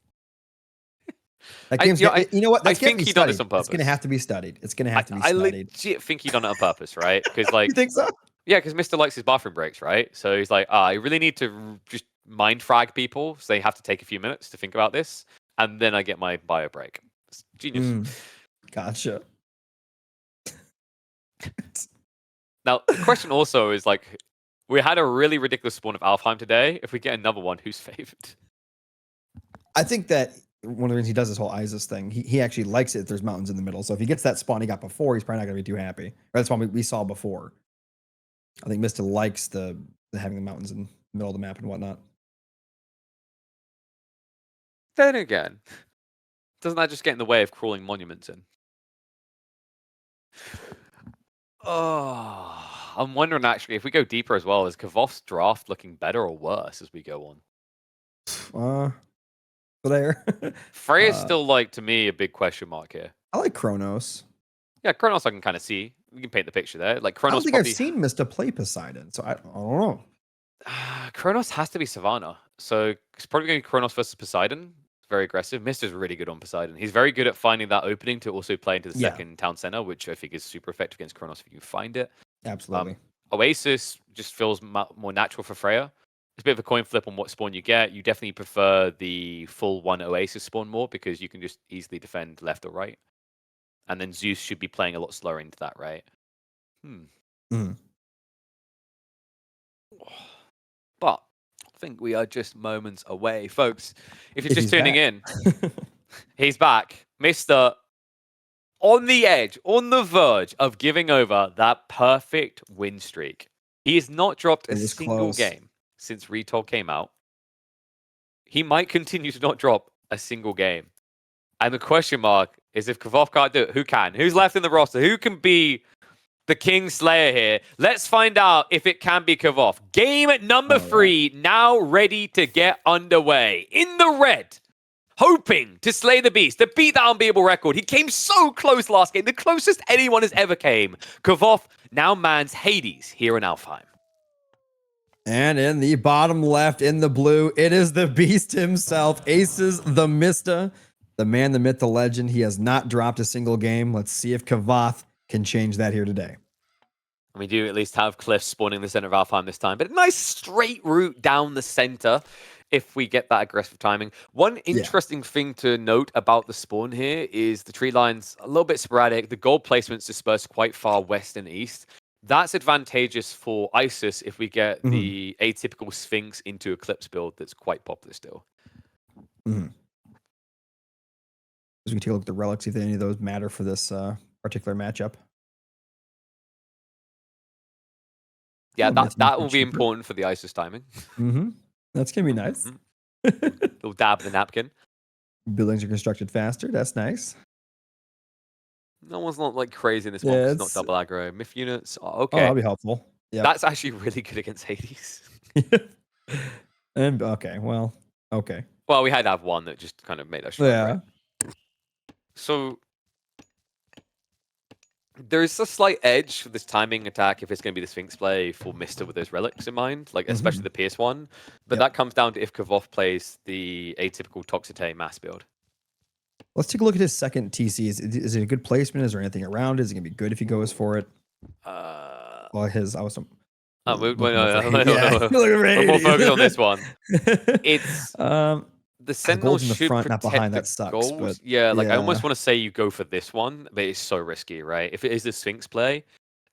That game's you know what? I think he done this on purpose. It's gonna have to be studied. It's gonna have to be studied. I legit think he done it on purpose, right? Because like, you think so? Yeah, because Mister likes his bathroom breaks, right? So he's like, I really need to just mind frag people, so they have to take a few minutes to think about this, and then I get my bio break. It's genius. Gotcha. Now the question also is like, we had a really ridiculous spawn of Alfheim today. If we get another one, who's favored? I think that one of the reasons he does this whole ISIS thing, he actually likes it if there's mountains in the middle. So if he gets that spawn he got before, he's probably not going to be too happy. Or that's one we saw before. I think Mista likes the having the mountains in the middle of the map and whatnot. Then again, doesn't that just get in the way of crawling monuments in? Oh, I'm wondering actually if we go deeper as well, is Kvoth's draft looking better or worse as we go on? There. Freya's still like, to me, a big question mark here. I like Kronos. Yeah, Kronos I can kind of see. We can paint the picture there. Like Kronos. I don't think I've seen Mista play Poseidon, so I don't know. Kronos has to be Savannah, so it's probably going to be Kronos versus Poseidon. Very aggressive. Mister's really good on Poseidon. He's very good at finding that opening to also play into the second town center, which I think is super effective against Kronos if you can find it. Absolutely. Oasis just feels more natural for Freya. It's a bit of a coin flip on what spawn you get. You definitely prefer the full one Oasis spawn more because you can just easily defend left or right. And then Zeus should be playing a lot slower into that, right? But I think we are just moments away, folks. If you're just tuning in, he's back. Mista on the edge, on the verge of giving over that perfect win streak. He has not dropped a single game since Retold came out. He might continue to not drop a single game. And the question mark is if Kvoth can't do it, who can? Who's left in the roster? Who can be the King Slayer here? Let's find out if it can be Kvoth. Game number 3 now ready to get underway. In the red, hoping to slay the beast, to beat that unbeatable record. He came so close last game, the closest anyone has ever came. Kvoth now mans Hades here in Alfheim. And in the bottom left, in the blue, it is the beast himself, Aces TheMista. The man, the myth, the legend. He has not dropped a single game. Let's see if Kvoth can change that here today. And we do at least have Cliff spawning the center of Alfheim this time, but a nice straight route down the center if we get that aggressive timing. One interesting thing to note about the spawn here is the tree line's a little bit sporadic. The gold placement's dispersed quite far west and east. That's advantageous for Isis if we get Mhm. the atypical Sphinx into Eclipse build that's quite popular still. Mhm. As we take a look at the relics, if any of those matter for this particular matchup. Yeah, Oh, that will be cheaper. important for the Isis timing. Mm-hmm. That's gonna be nice. Little dab of the napkin. Buildings are constructed faster. That's nice. No one's not like crazy in this one Yeah, because it's not it's double aggro. Myth units, oh, okay. that'll be helpful. Yeah. That's actually really good against Hades. And okay, well, okay. Well, we had to have one that just kind of made us shrug, Yeah. right? So there's a slight edge for this timing attack if it's going to be the Sphinx play for Mista with those relics in mind, like especially the Pierce one. But that comes down to if Kvoth plays the atypical Toxite mass build. Let's take a look at his second TC. Is it a good placement? Is there anything around? Is it gonna be good if he goes for it? Well, his awesome. No, We're more focused on this one. It's the gold's Sentinels in the should front, not protect behind. the That sucks. goals. But Yeah, like I yeah. almost want to say you go for this one, but it's so risky, right? If it is the Sphinx play,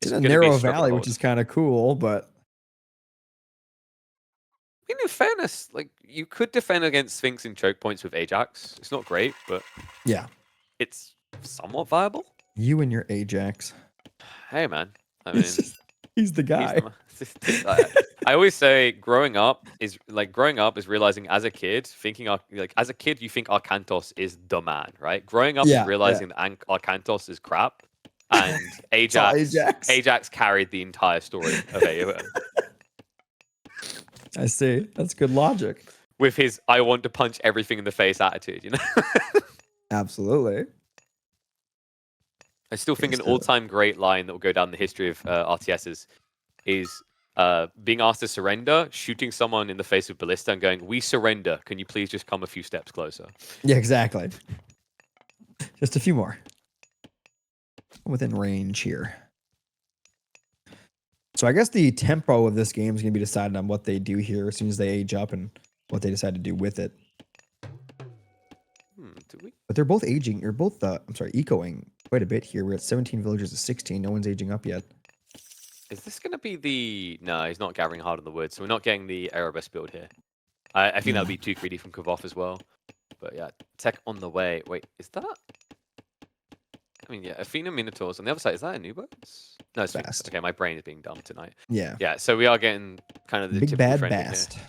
it's it's a going to be narrow a struggle valley, to which hold. is kind of cool, but I mean, in fairness, like you could defend against Sphinx in choke points with Ajax. It's not great, but yeah, it's somewhat viable. you and your Ajax. Hey, man. I mean, He's the guy. I always say growing up is realizing as a kid, thinking like as a kid you think Arcantos is the man, right? Growing up is realizing that Arcantos is crap, and Ajax carried the entire story of AOM. I see. That's good logic. With his "I want to punch everything in the face" attitude, you know. Absolutely. I still think an all-time great line that will go down the history of RTSs is being asked to surrender, shooting someone in the face with ballista and going, "We surrender. Can you please just come a few steps closer?" Yeah, exactly. Just a few more. Within range here. So I guess the tempo of this game is going to be decided on what they do here as soon as they age up and what they decide to do with it. But they're both aging, or both, ecoing quite a bit here. We're at 17 villagers to 16. No one's aging up yet. Is this going to be the... No, he's not gathering hard in the woods, so we're not getting the Erebus build here. I think that would be too greedy from Kvoth as well. But yeah, tech on the way. Wait, is that... I mean, yeah, Athena Minotaurs. On the other side, is that a new boats? No, it's Sphinx. Okay, my brain is being dumb tonight. Yeah. Yeah, so we are getting kind of the big bad trending bast. Here.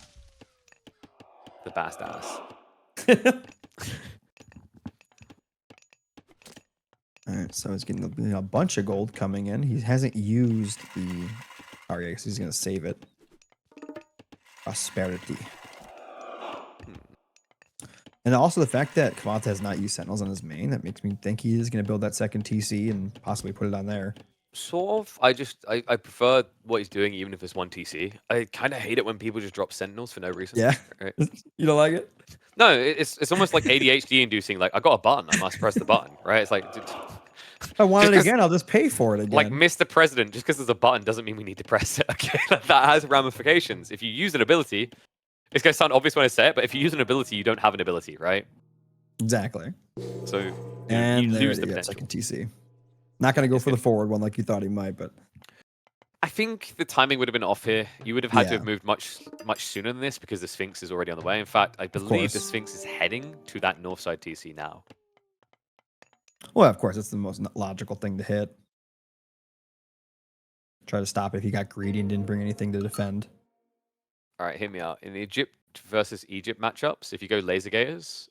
The bast ass. All right, so he's getting a bunch of gold coming in. He hasn't used the... Oh, yeah, he's going to save it. Prosperity. And also the fact that Kvoth has not used Sentinels on his main, that makes me think he is going to build that second TC and possibly put it on there. Sort of. I prefer what he's doing, even if it's one TC. I kind of hate it when people just drop Sentinels for no reason. Yeah? Right? You don't like it? No, it's almost like ADHD inducing. Like, I got a button, I must press the button, right? It's like... If I want it again, I'll just pay for it again. Like Mr. President, just because there's a button doesn't mean we need to press it, okay? That has ramifications. If you use an ability... It's going to sound obvious when I say it, but if you use an ability, you don't have an ability, right? Exactly. So and you lose the potential. Second TC. Not going to go for the forward one like you thought he might, but... I think the timing would have been off here. You would have had to have moved much sooner than this because the Sphinx is already on the way. In fact, I believe the Sphinx is heading to that north side TC now. Well, of course, it's the most logical thing to hit. Try to stop it if he got greedy and didn't bring anything to defend. All right, hear me out. In the Egypt versus Egypt matchups, if you go laser gators,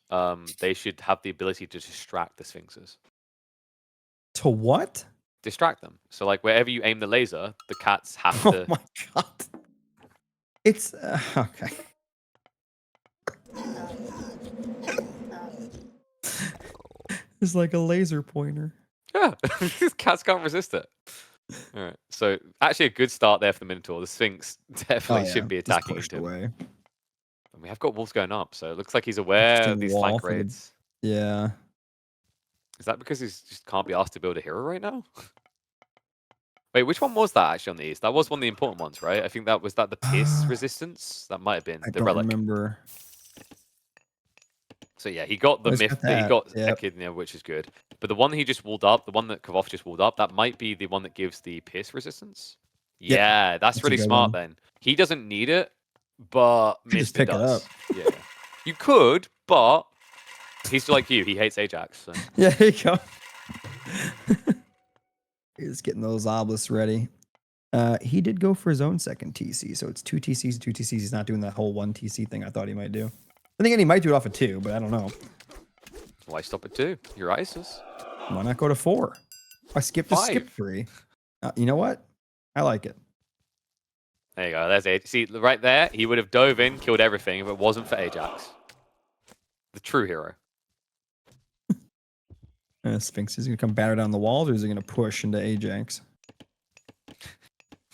they should have the ability to distract the Sphinxes. To what? Distract them. So, like, wherever you aim the laser, the cats have to... Oh my god. It's... okay. It's like a laser pointer. Yeah, these cats can't resist it. All right, so actually a good start there for the Minotaur. The Sphinx definitely should be attacking into him. Away. And we have got wolves going up, so it looks like he's aware of these flank raids. Yeah. Is that because he just can't be asked to build a hero right now? Wait, which one was that actually on the east? That was one of the important ones, right? I think that was the Pierce resistance? That might have been the relic. I don't remember. So yeah, he got the myth, he got Echidna, which is good. But the one he just walled up, the one that Kvoth just walled up, that might be the one that gives the Pierce resistance. Yeah, that's a really good smart one. then. He doesn't need it, but You just Mr. pick it does. up. Yeah. You could, but he's like you. He hates Ajax. So. Yeah, there you go. He's getting those obelisks ready. He did go for his own second TC, so it's 2 TCs, 2 TCs. He's not doing that whole 1 TC thing I thought he might do. I think he might do it off of 2, but I don't know. Why stop at 2? You're ISIS. Why not go to 4? I skipped to skip 3. You know what? I like it. There you go. There's it. See, right there, he would have dove in, killed everything if it wasn't for Ajax. The true hero. Sphinx is going to come batter down the walls, or is he going to push into Ajax?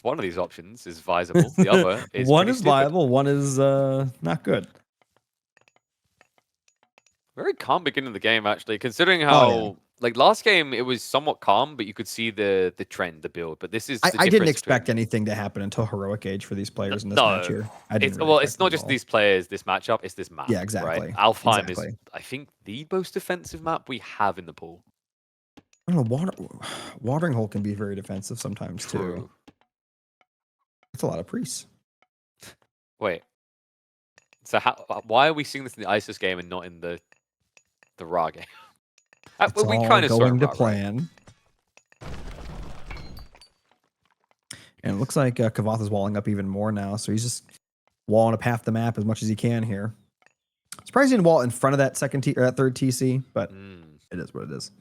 One of these options is viable. The other is one is stupid. viable. One is not good. Very calm beginning of the game, actually, considering how like last game it was somewhat calm, but you could see the trend, the build. But this is I didn't expect anything to happen until heroic age for these players in this match here. I didn't. It's not just these players, this matchup, it's this map. Yeah, exactly. Right? Alfheim is, I think, the most defensive map we have in the pool. I don't know. Watering hole can be very defensive sometimes too. That's a lot of priests. Wait. So why are we seeing this in the ISIS game and not in the Ra game? It's we all kind of going to Ra, plan. Right? And it looks like Kvoth is walling up even more now, so he's just walling up half the map as much as he can here. Surprised he didn't wall in front of that third TC, but it is what it is.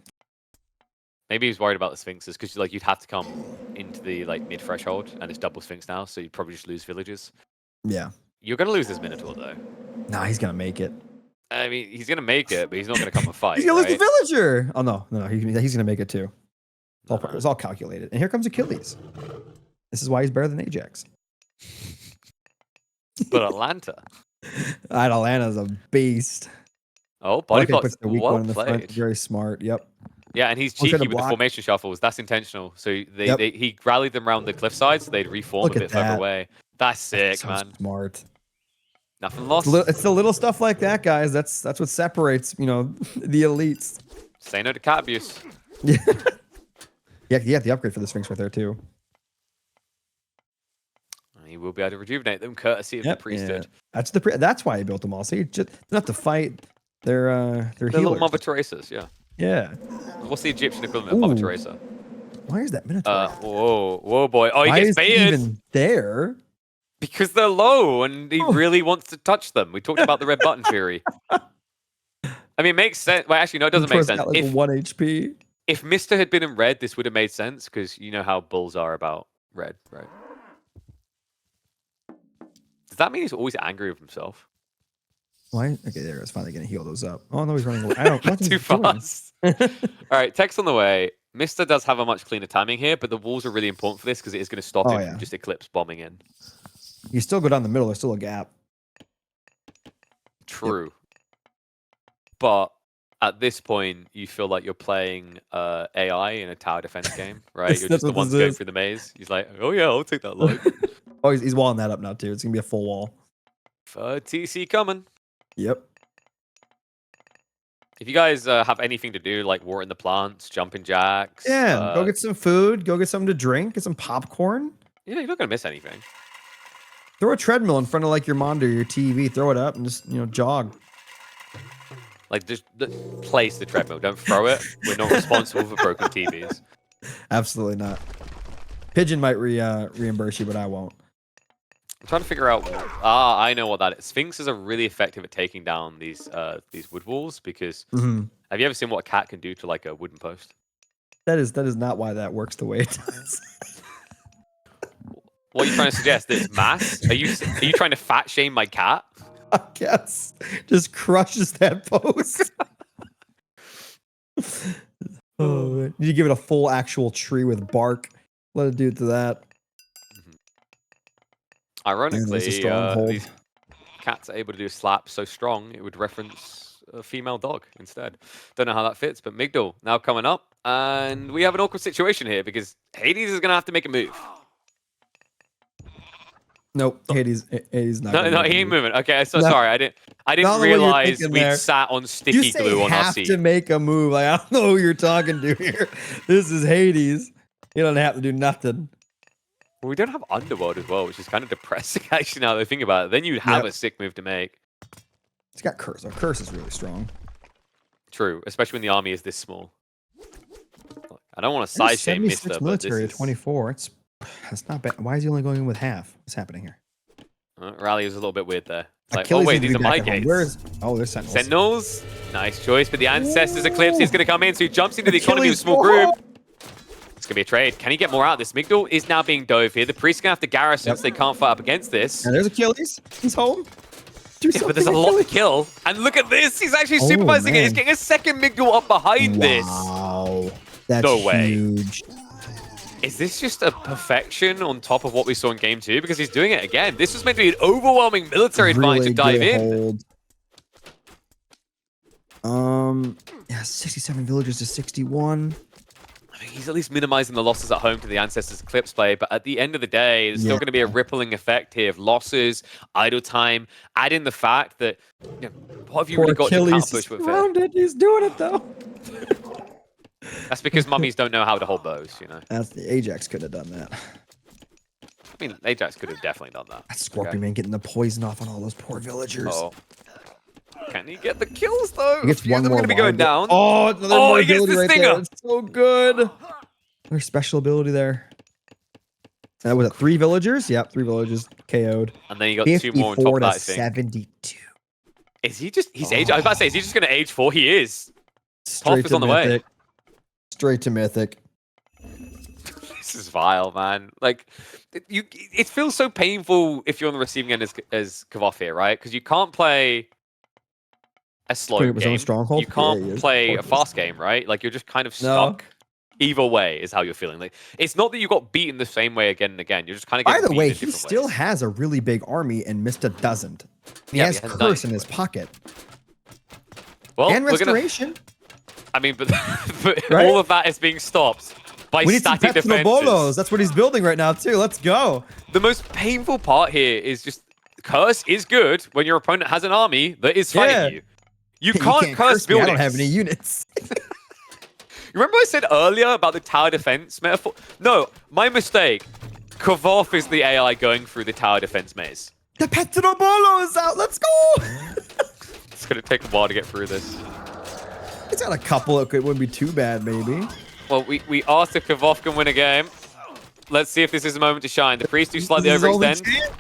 Maybe he's worried about the Sphinxes because you'd have to come into the mid threshold, and it's double Sphinx now, so you'd probably just lose villages. Yeah. You're gonna lose this Minotaur though. Nah, he's gonna make it. I mean, he's gonna make it, but he's not gonna come and fight. He's gonna lose the villager. Oh no, he's gonna make it too. It's all calculated. And here comes Achilles. This is why he's better than Ajax. But Atlanta. Atlanta's a beast. Oh, Bodyclock's puts the weak one in the front. Very smart. Yep. Yeah, and he's cheeky with the formation shuffles. That's intentional. So he rallied them around the cliffside, so they'd reform a bit further away. That's sick, man. Smart. Nothing lost. It's the little stuff like that, guys. That's what separates, the elites. Say no to cat abuse. Yeah. Yeah, you have the upgrade for the Sphinx right there too. He will be able to rejuvenate them, courtesy of the priesthood. Yeah. That's why he built them all. So you just don't have to fight. They're little Mother Teresa's, yeah. Yeah. What's the Egyptian equivalent of Mother Teresa? Why is that Minotaur? Whoa, boy. Oh, he why gets is baited. He even there? Because they're low, and he really wants to touch them. We talked about the red button theory. I mean, it makes sense. Well, actually, no, it doesn't make sense. Got like 1 HP. If Mr. had been in red, this would have made sense, because you know how bulls are about red, right? Does that mean he's always angry with himself? Why? Okay, there. It's finally going to heal those up. Oh, no, he's running away. I don't know. Too fast. All right, text on the way. Mr. does have a much cleaner timing here, but the walls are really important for this because it is going to stop him from just Eclipse bombing in. You still go down the middle. There's still a gap. True. Yep. But at this point, you feel like you're playing AI in a tower defense game, right? You're just the ones going through the maze. He's like, oh yeah, I'll take that load. Oh, he's walling that up now too. It's going to be a full wall. TC coming. Yep. If you guys have anything to do, like watering the plants, jumping jacks. Yeah, go get some food. Go get something to drink. Get some popcorn. Yeah, you're not going to miss anything. Throw a treadmill in front of like your monitor, your TV. Throw it up and just, jog. Like, just place the treadmill. Don't throw it. We're not responsible for broken TVs. Absolutely not. Pigeon might reimburse you, but I won't. I'm trying to figure out. I know what that is. Sphinxes are really effective at taking down these wood walls because have you ever seen what a cat can do to like a wooden post? That is not why that works the way it does. What are you trying to suggest? That it's mass? Are you trying to fat shame my cat? I guess. Just crushes that post. Oh, you give it a full actual tree with bark. Let it do it to that. Ironically, these cats are able to do a slap so strong it would reference a female dog instead. Don't know how that fits, but Migdal now coming up, and we have an awkward situation here because Hades is going to have to make a move. Nope, Hades not. No, he ain't moving. Okay, so sorry, I didn't realize we'd sat on sticky glue on our seat. You have to make a move. Like, I don't know who you're talking to here. This is Hades. You don't have to do nothing. Well, we don't have Underworld as well, which is kind of depressing actually now that I think about it. Then you'd have a sick move to make. It's got Curse. Our Curse is really strong. True, especially when the army is this small. I don't want to side shame Mista, military but at 24. That's not bad. Why is he only going in with half? What's happening here? Rally was a little bit weird there. It's like, Achilles oh wait, these are my gates. There's Sentinels. Sentinels, nice choice, but the Ancestors Eclipse is going to come in, so he jumps into the economy of a small group. It's going to be a trade. Can he get more out? This Migdal is now being dove here. The Priest going to have to garrison so they can't fight up against this. And there's Achilles. He's home. But there's a lot to kill. And look at this. He's actually supervising it. He's getting a second Migdal up behind this. Wow. That's no way. Huge. Is this just a perfection on top of what we saw in Game 2? Because he's doing it again. This was meant to be an overwhelming military advantage to dive in. Yeah, 67 villagers to 61. I mean, he's at least minimizing the losses at home to the Ancestors Eclipse play, but at the end of the day, there's still going to be a rippling effect here of losses, idle time. Add in the fact that, what have you really got to push with it? He's doing it though. That's because mummies don't know how to hold bows, That's the Ajax could have done that. I mean, Ajax could have definitely done that. That Scorpion Man getting the poison off on all those poor villagers. Oh. Can he get the kills though? He gets one more. Going to be going down. Oh, he gets the stinger. It's so good. There's special ability there. That was it. 3 villagers. Yep, 3 villagers KO'd. And then you got 2 more on top of that. 72. Is he just? He's age. I was about to say, is he just going to age 4? He is. Straight to on the way. Straight to Mythic. This is vile, man. Like, it feels so painful if you're on the receiving end as Kvoth here, right? Because you can't play a slow game. Stronghold? You can't play a fast game, right? Like, you're just kind of stuck. Either way is how you're feeling. Like, it's not that you got beaten the same way again and again. You're just kind of getting beaten in different ways. By the way, he still has a really big army, and Mista doesn't. He has Curse in his pocket. Well, and Restoration. I mean, but all of that is being stopped by static defenses. That's what he's building right now, too. Let's go. The most painful part here is just Curse is good when your opponent has an army that is fighting you. You can't curse buildings. I don't have any units. Remember I said earlier about the tower defense metaphor? No, my mistake. Kvoth is the AI going through the tower defense maze. The Petrobolo is out. Let's go. It's going to take a while to get through this. It's got a couple. It wouldn't be too bad, maybe. Well, we asked if Kvoth can win a game. Let's see if this is a moment to shine. The Priest do slightly overextend.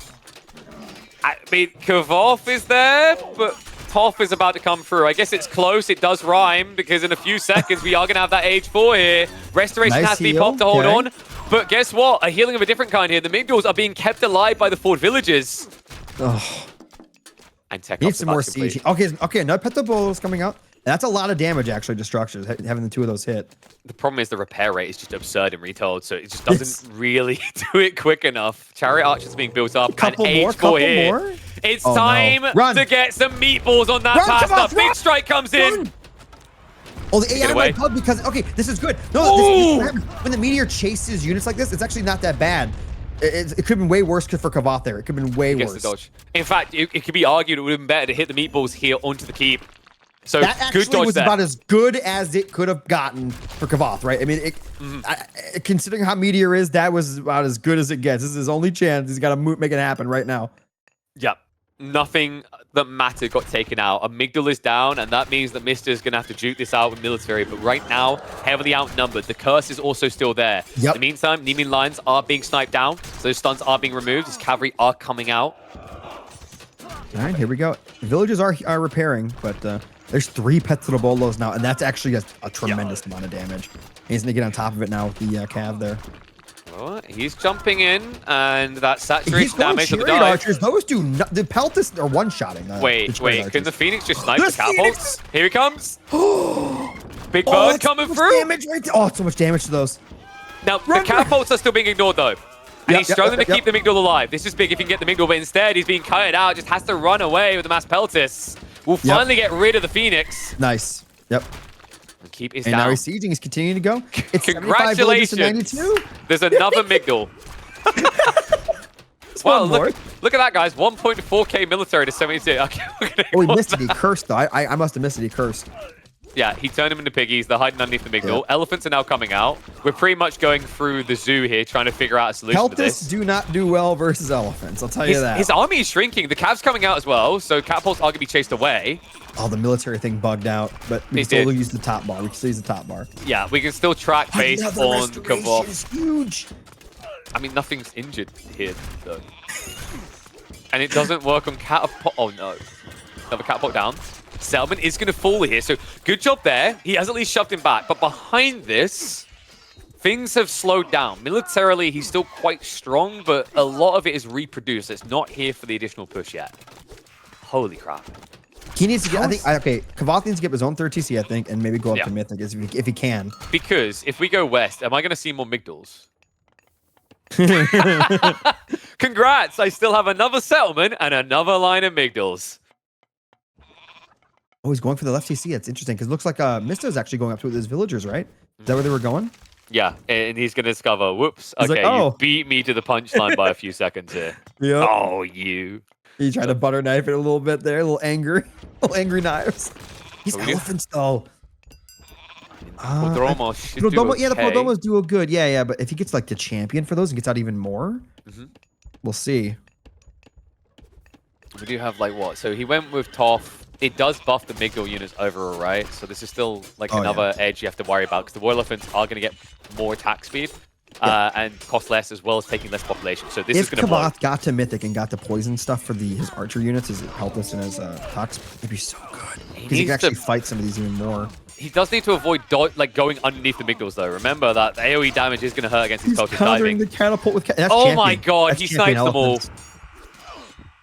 I mean, Kvoth is there, but Toff is about to come through. I guess it's close. It does rhyme because in a few seconds we are going to have that age 4 here. Restoration has to be popped to hold on. But guess what? A healing of a different kind here. The Migdals are being kept alive by the Ford villagers. Oh. And Tech needs some more siege. Okay, no Petrobolo is coming out. That's a lot of damage, actually, to structures, having the 2 of those hit. The problem is the repair rate is just absurd in Retold, so it just doesn't really do it quick enough. Chariot Archers being built up. Couple more. It's time to get some meatballs on that pasta. Big strike comes in. Oh, the AI might pub because, okay, this is good. No, this when the meteor chases units like this, it's actually not that bad. It could have been way worse for Kvoth there. It could have been way worse. Dodge. In fact, it could be argued it would have been better to hit the meatballs here onto the keep. So that actually was about as good as it could have gotten for Kvoth, right? I mean, considering how Meteor is, that was about as good as it gets. This is his only chance. He's got to make it happen right now. Yep. Nothing that mattered got taken out. Amygdala is down, and that means that Mista is going to have to juke this out with military. But right now, heavily outnumbered. The curse is also still there. Yep. In the meantime, Nimin lines are being sniped down. So those stuns are being removed. His cavalry are coming out. All right, here we go. The villages are repairing, but there's 3 Petrobolos now, and that's actually a tremendous amount of damage. He's going to get on top of it now with the cav there. Oh, he's jumping in, and that saturation damage of the dive. Archers, those do the Peltis are one-shotting. Wait, can the Phoenix just snipe the catapults? Here he comes. Big bird coming through. Oh, so much damage to those. Now, the catapults are still being ignored, though. And he's struggling to keep the Migdal alive. This is big if he can get the Migdal, but instead he's being cut out. Just has to run away with the mass Peltis. We'll finally get rid of the Phoenix. Nice. Yep. And keep his down. And now he's sieging. He's continuing to go. It's congratulations. There's another Migdal. Wow, look at that, guys. 1.4k military to 72. Okay, oh, he missed it. He cursed, though. I must have missed it. He cursed. Yeah, he turned them into piggies. They're hiding underneath the Migdal. Elephants are now coming out. We're pretty much going through the zoo here, trying to figure out a solution to this. Peltas do not do well versus elephants, I'll tell you that. His army is shrinking. The Cav's coming out as well, so catapults are going to be chased away. Oh, the military thing bugged out, but we can still use the top bar. We can still use the top bar. Yeah, we can still track based on Kvoth. Is huge. I mean, nothing's injured here, though. And it doesn't work on catapult. Oh, no. Another catapult down. Settlement is going to fall here, so good job there. He has at least shoved him back, but behind this, things have slowed down. Militarily, he's still quite strong, but a lot of it is reproduced. It's not here for the additional push yet. Holy crap. He needs to get, okay, Kvoth needs to get his own 3rd TC, I think, and maybe go up to Mythic if he can. Because if we go west, am I going to see more Migdals? Congrats! I still have another settlement and another line of Migdals. Oh, he's going for the left TC. That's interesting because it looks like Mista is actually going up to his villagers, right? Is that where they were going? Yeah, and he's going to discover, whoops, he's okay, like, oh. You beat me to the punchline by a few seconds here. Yeah. Oh, you. He tried to butter knife it a little bit there, a little angry knives. These elephants, though. Prodromos should do okay. Yeah, the Prodromos do good. Yeah, but if he gets like the champion for those and gets out even more, we'll see. We do have like what? So he went with Toph. It does buff the Migdal units overall, right? So this is still like another edge you have to worry about because the War Elephants are going to get more attack speed and cost less as well as taking less population. So this is going to blow. If Kvoth got to Mythic and got the poison stuff for his archer units, his Peltas and his Tox, it'd be so good. Because he can actually fight some of these even more. He does need to avoid going underneath the Migdals though. Remember that the AoE damage is going to hurt against his Peltas diving. The catapult with oh my god, he snipes them all.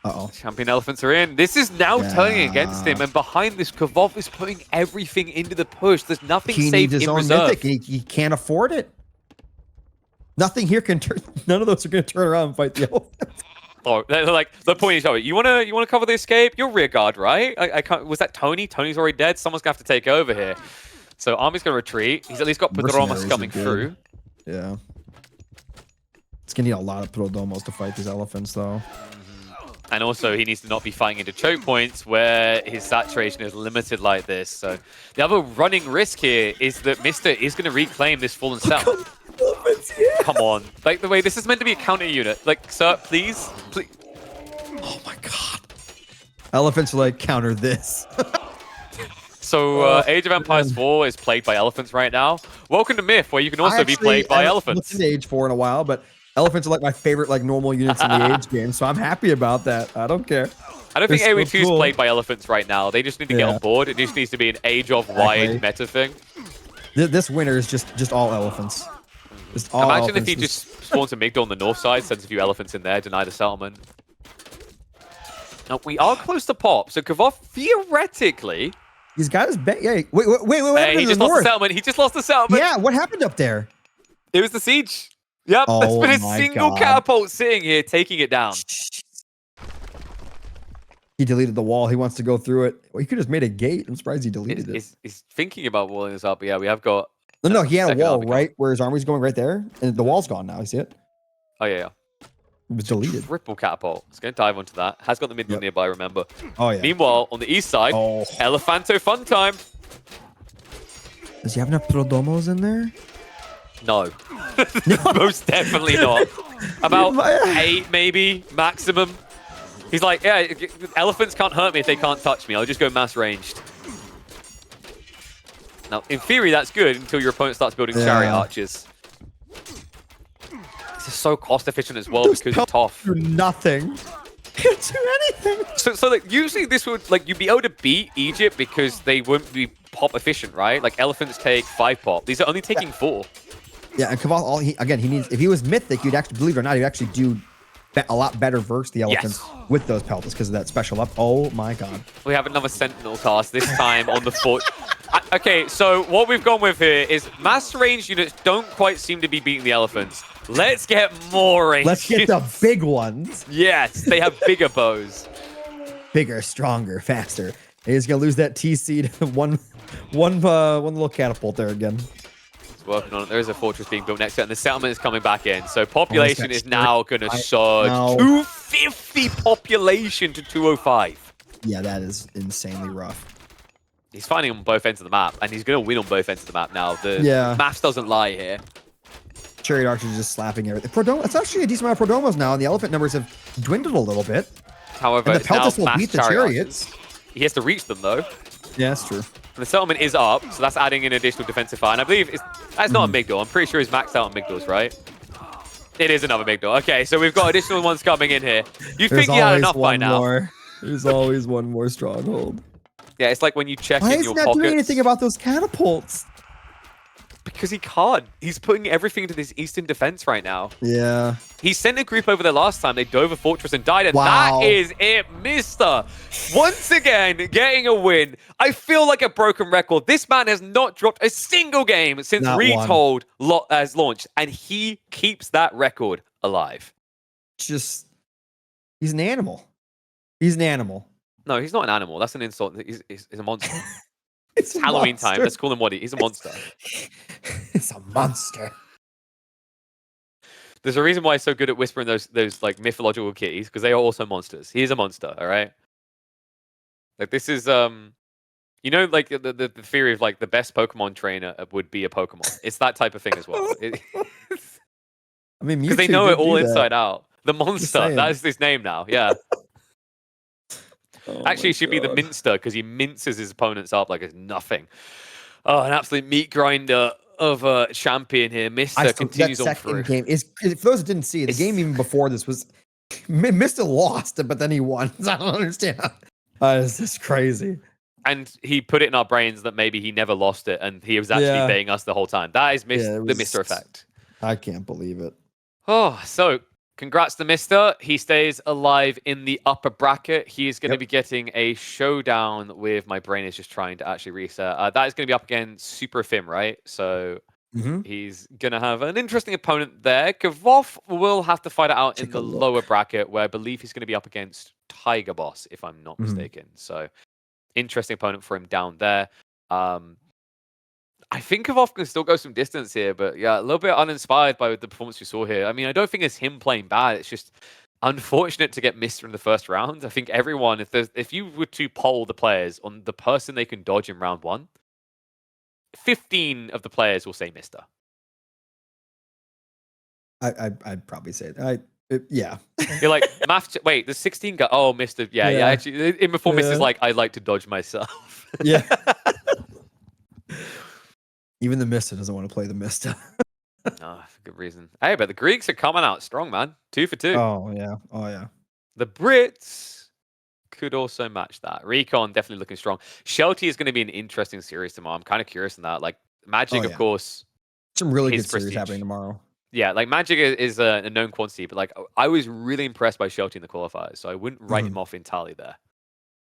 Uh-oh. Champion elephants are in. This is now turning against him, and behind this, Kvoth is putting everything into the push. There's nothing safe in reserve. Mythic. He can't afford it. Nothing here can turn. None of those are going to turn around and fight the elephants. Oh, they're like the point is, you wanna cover the escape? You're rear guard, right? I can't. Was that Tony? Tony's already dead. Someone's gonna have to take over here. So army's gonna retreat. He's at least got Prodromos coming through. Yeah. It's gonna need a lot of Prodromos to fight these elephants, though. And also, he needs to not be fighting into choke points where his saturation is limited like this. So the other running risk here is that Mista is going to reclaim this fallen settlement. Come on. Like, the way this is meant to be a counter unit. Like, sir, please. Oh my god. Elephants are like, counter this. So, Age of Empires 4 is plagued by elephants right now. Welcome to Myth, where you can also be plagued by elephants. I haven't looked at Age 4 in a while, but elephants are like my favorite normal units in the Age game, so I'm happy about that. I don't care. I don't think AoE 2 is played by elephants right now. They just need to get on board. It just needs to be an Age of wide meta thing. This winter is just all elephants. Imagine if he just spawns a Migdal on the north side, sends a few elephants in there, deny the settlement. Now, we are close to pop, so Kvoth, theoretically... He's got his bet. Yeah, wait, what happened he just lost the settlement. He just lost the settlement. Yeah, what happened up there? It was the siege. Yep, that's been a single catapult sitting here, taking it down. He deleted the wall. He wants to go through it. Well, he could have made a gate. I'm surprised he deleted it. He's thinking about walling this up, but yeah, we have got... No, he had a wall right where his army's going right there, and the wall's gone now. You see it? Oh, yeah. It was deleted. Triple catapult. It's going to dive onto that. Has got the mid nearby, remember. Oh, yeah. Meanwhile, on the east side, Elephanto fun time. Does he have enough Prodromos in there? No. Most definitely not. About 8, maybe, maximum. He's like, yeah, elephants can't hurt me if they can't touch me. I'll just go mass ranged. Now, in theory, that's good until your opponent starts building chariot archers. This is so cost efficient as well because it's tough. Do nothing. Can't do anything. So like, usually this would, like, you'd be able to beat Egypt because they wouldn't be pop efficient, right? Like, elephants take 5 pop. These are only taking 4. Yeah, and Kvoth, he needs, if he was mythic, you'd actually, believe it or not, he'd actually do a lot better versus the elephants with those peltas because of that special up. Oh my god. We have another sentinel cast, this time on the foot. Okay, so what we've gone with here is mass range units don't quite seem to be beating the elephants. Let's get more range. Let's get the big ones. Yes, they have bigger bows. Bigger, stronger, faster. And he's gonna lose that TC to one little catapult there again. Working on it. There is a fortress being built next to it, and the settlement is coming back in. So population is now going to surge. 250 population to 205. Yeah, that is insanely rough. He's fighting on both ends of the map, and he's going to win on both ends of the map now. The maths doesn't lie here. Chariot Archer's just slapping everything. It's actually a decent amount of Prodomos now, and the elephant numbers have dwindled a little bit. However, and the Peltas will beat the chariots. He has to reach them, though. Yeah, that's true. And the settlement is up, so that's adding an additional defensive fire. And I believe that's not a Migdor. I'm pretty sure he's maxed out on Migdors, right? It is another Migdor. Okay, so we've got additional ones coming in here. You'd think he had enough by now. There's always one more stronghold. Yeah, it's like when you check in your pockets. Why is he not doing anything about those catapults? Because he can't. He's putting everything into this eastern defense right now. Yeah. He sent a group over there last time. They dove a fortress and died, and that is it, Mister. Once again, getting a win. I feel like a broken record. This man has not dropped a single game since Retold has launched, and he keeps that record alive. Just, he's an animal. He's an animal. No, he's not an animal. That's an insult. He's a monster. It's Halloween time. Let's call him what he's a monster. It's a monster. There's a reason why he's so good at whispering those like mythological kitties, because they are also monsters. He is a monster, all right? Like this is you know, like the theory of like the best Pokemon trainer would be a Pokemon. It's that type of thing as well. I mean, because they know it all inside out. The monster. That is his name now. Yeah. Actually, it should be the Minster, because he minces his opponents up like it's nothing. Oh, an absolute meat grinder of a champion here. Mister continues on through. Game is, for those that didn't see, the game even before this was Mister lost, but then he won. I don't understand. This is crazy. And he put it in our brains that maybe he never lost it, and he was actually baiting us the whole time. That is the Mister effect. I can't believe it. Oh, so congrats to Mister. He stays alive in the upper bracket. He is going to be getting a showdown with, my brain is just trying to actually reset. That is going to be up against Super Fim, right? So he's going to have an interesting opponent there. Kvoth will have to fight it out in the lower bracket, where I believe he's going to be up against Tiger Boss, if I'm not mistaken. So interesting opponent for him down there. I think Kvoth can still go some distance here, but yeah, a little bit uninspired by the performance we saw here. I mean, I don't think it's him playing bad. It's just unfortunate to get missed in the first round. I think everyone, if you were to poll the players on the person they can dodge in round 1, 15 of the players will say Mister. I'd probably say that. Yeah. You're like, wait, there's 16 guys. Oh, Mister. Yeah. Actually, in before Mister's like, I like to dodge myself. Yeah. Even the Mister doesn't want to play the Mister. For good reason. Hey, but the Greeks are coming out strong, man. 2 for 2. Oh, yeah. Oh, yeah. The Brits could also match that. Recon definitely looking strong. Shelty is going to be an interesting series tomorrow. I'm kind of curious on that. Like, Magic, of course. Some really good series happening tomorrow. Yeah, like Magic is a known quantity, but like I was really impressed by Shelty in the qualifiers, so I wouldn't write him off entirely there.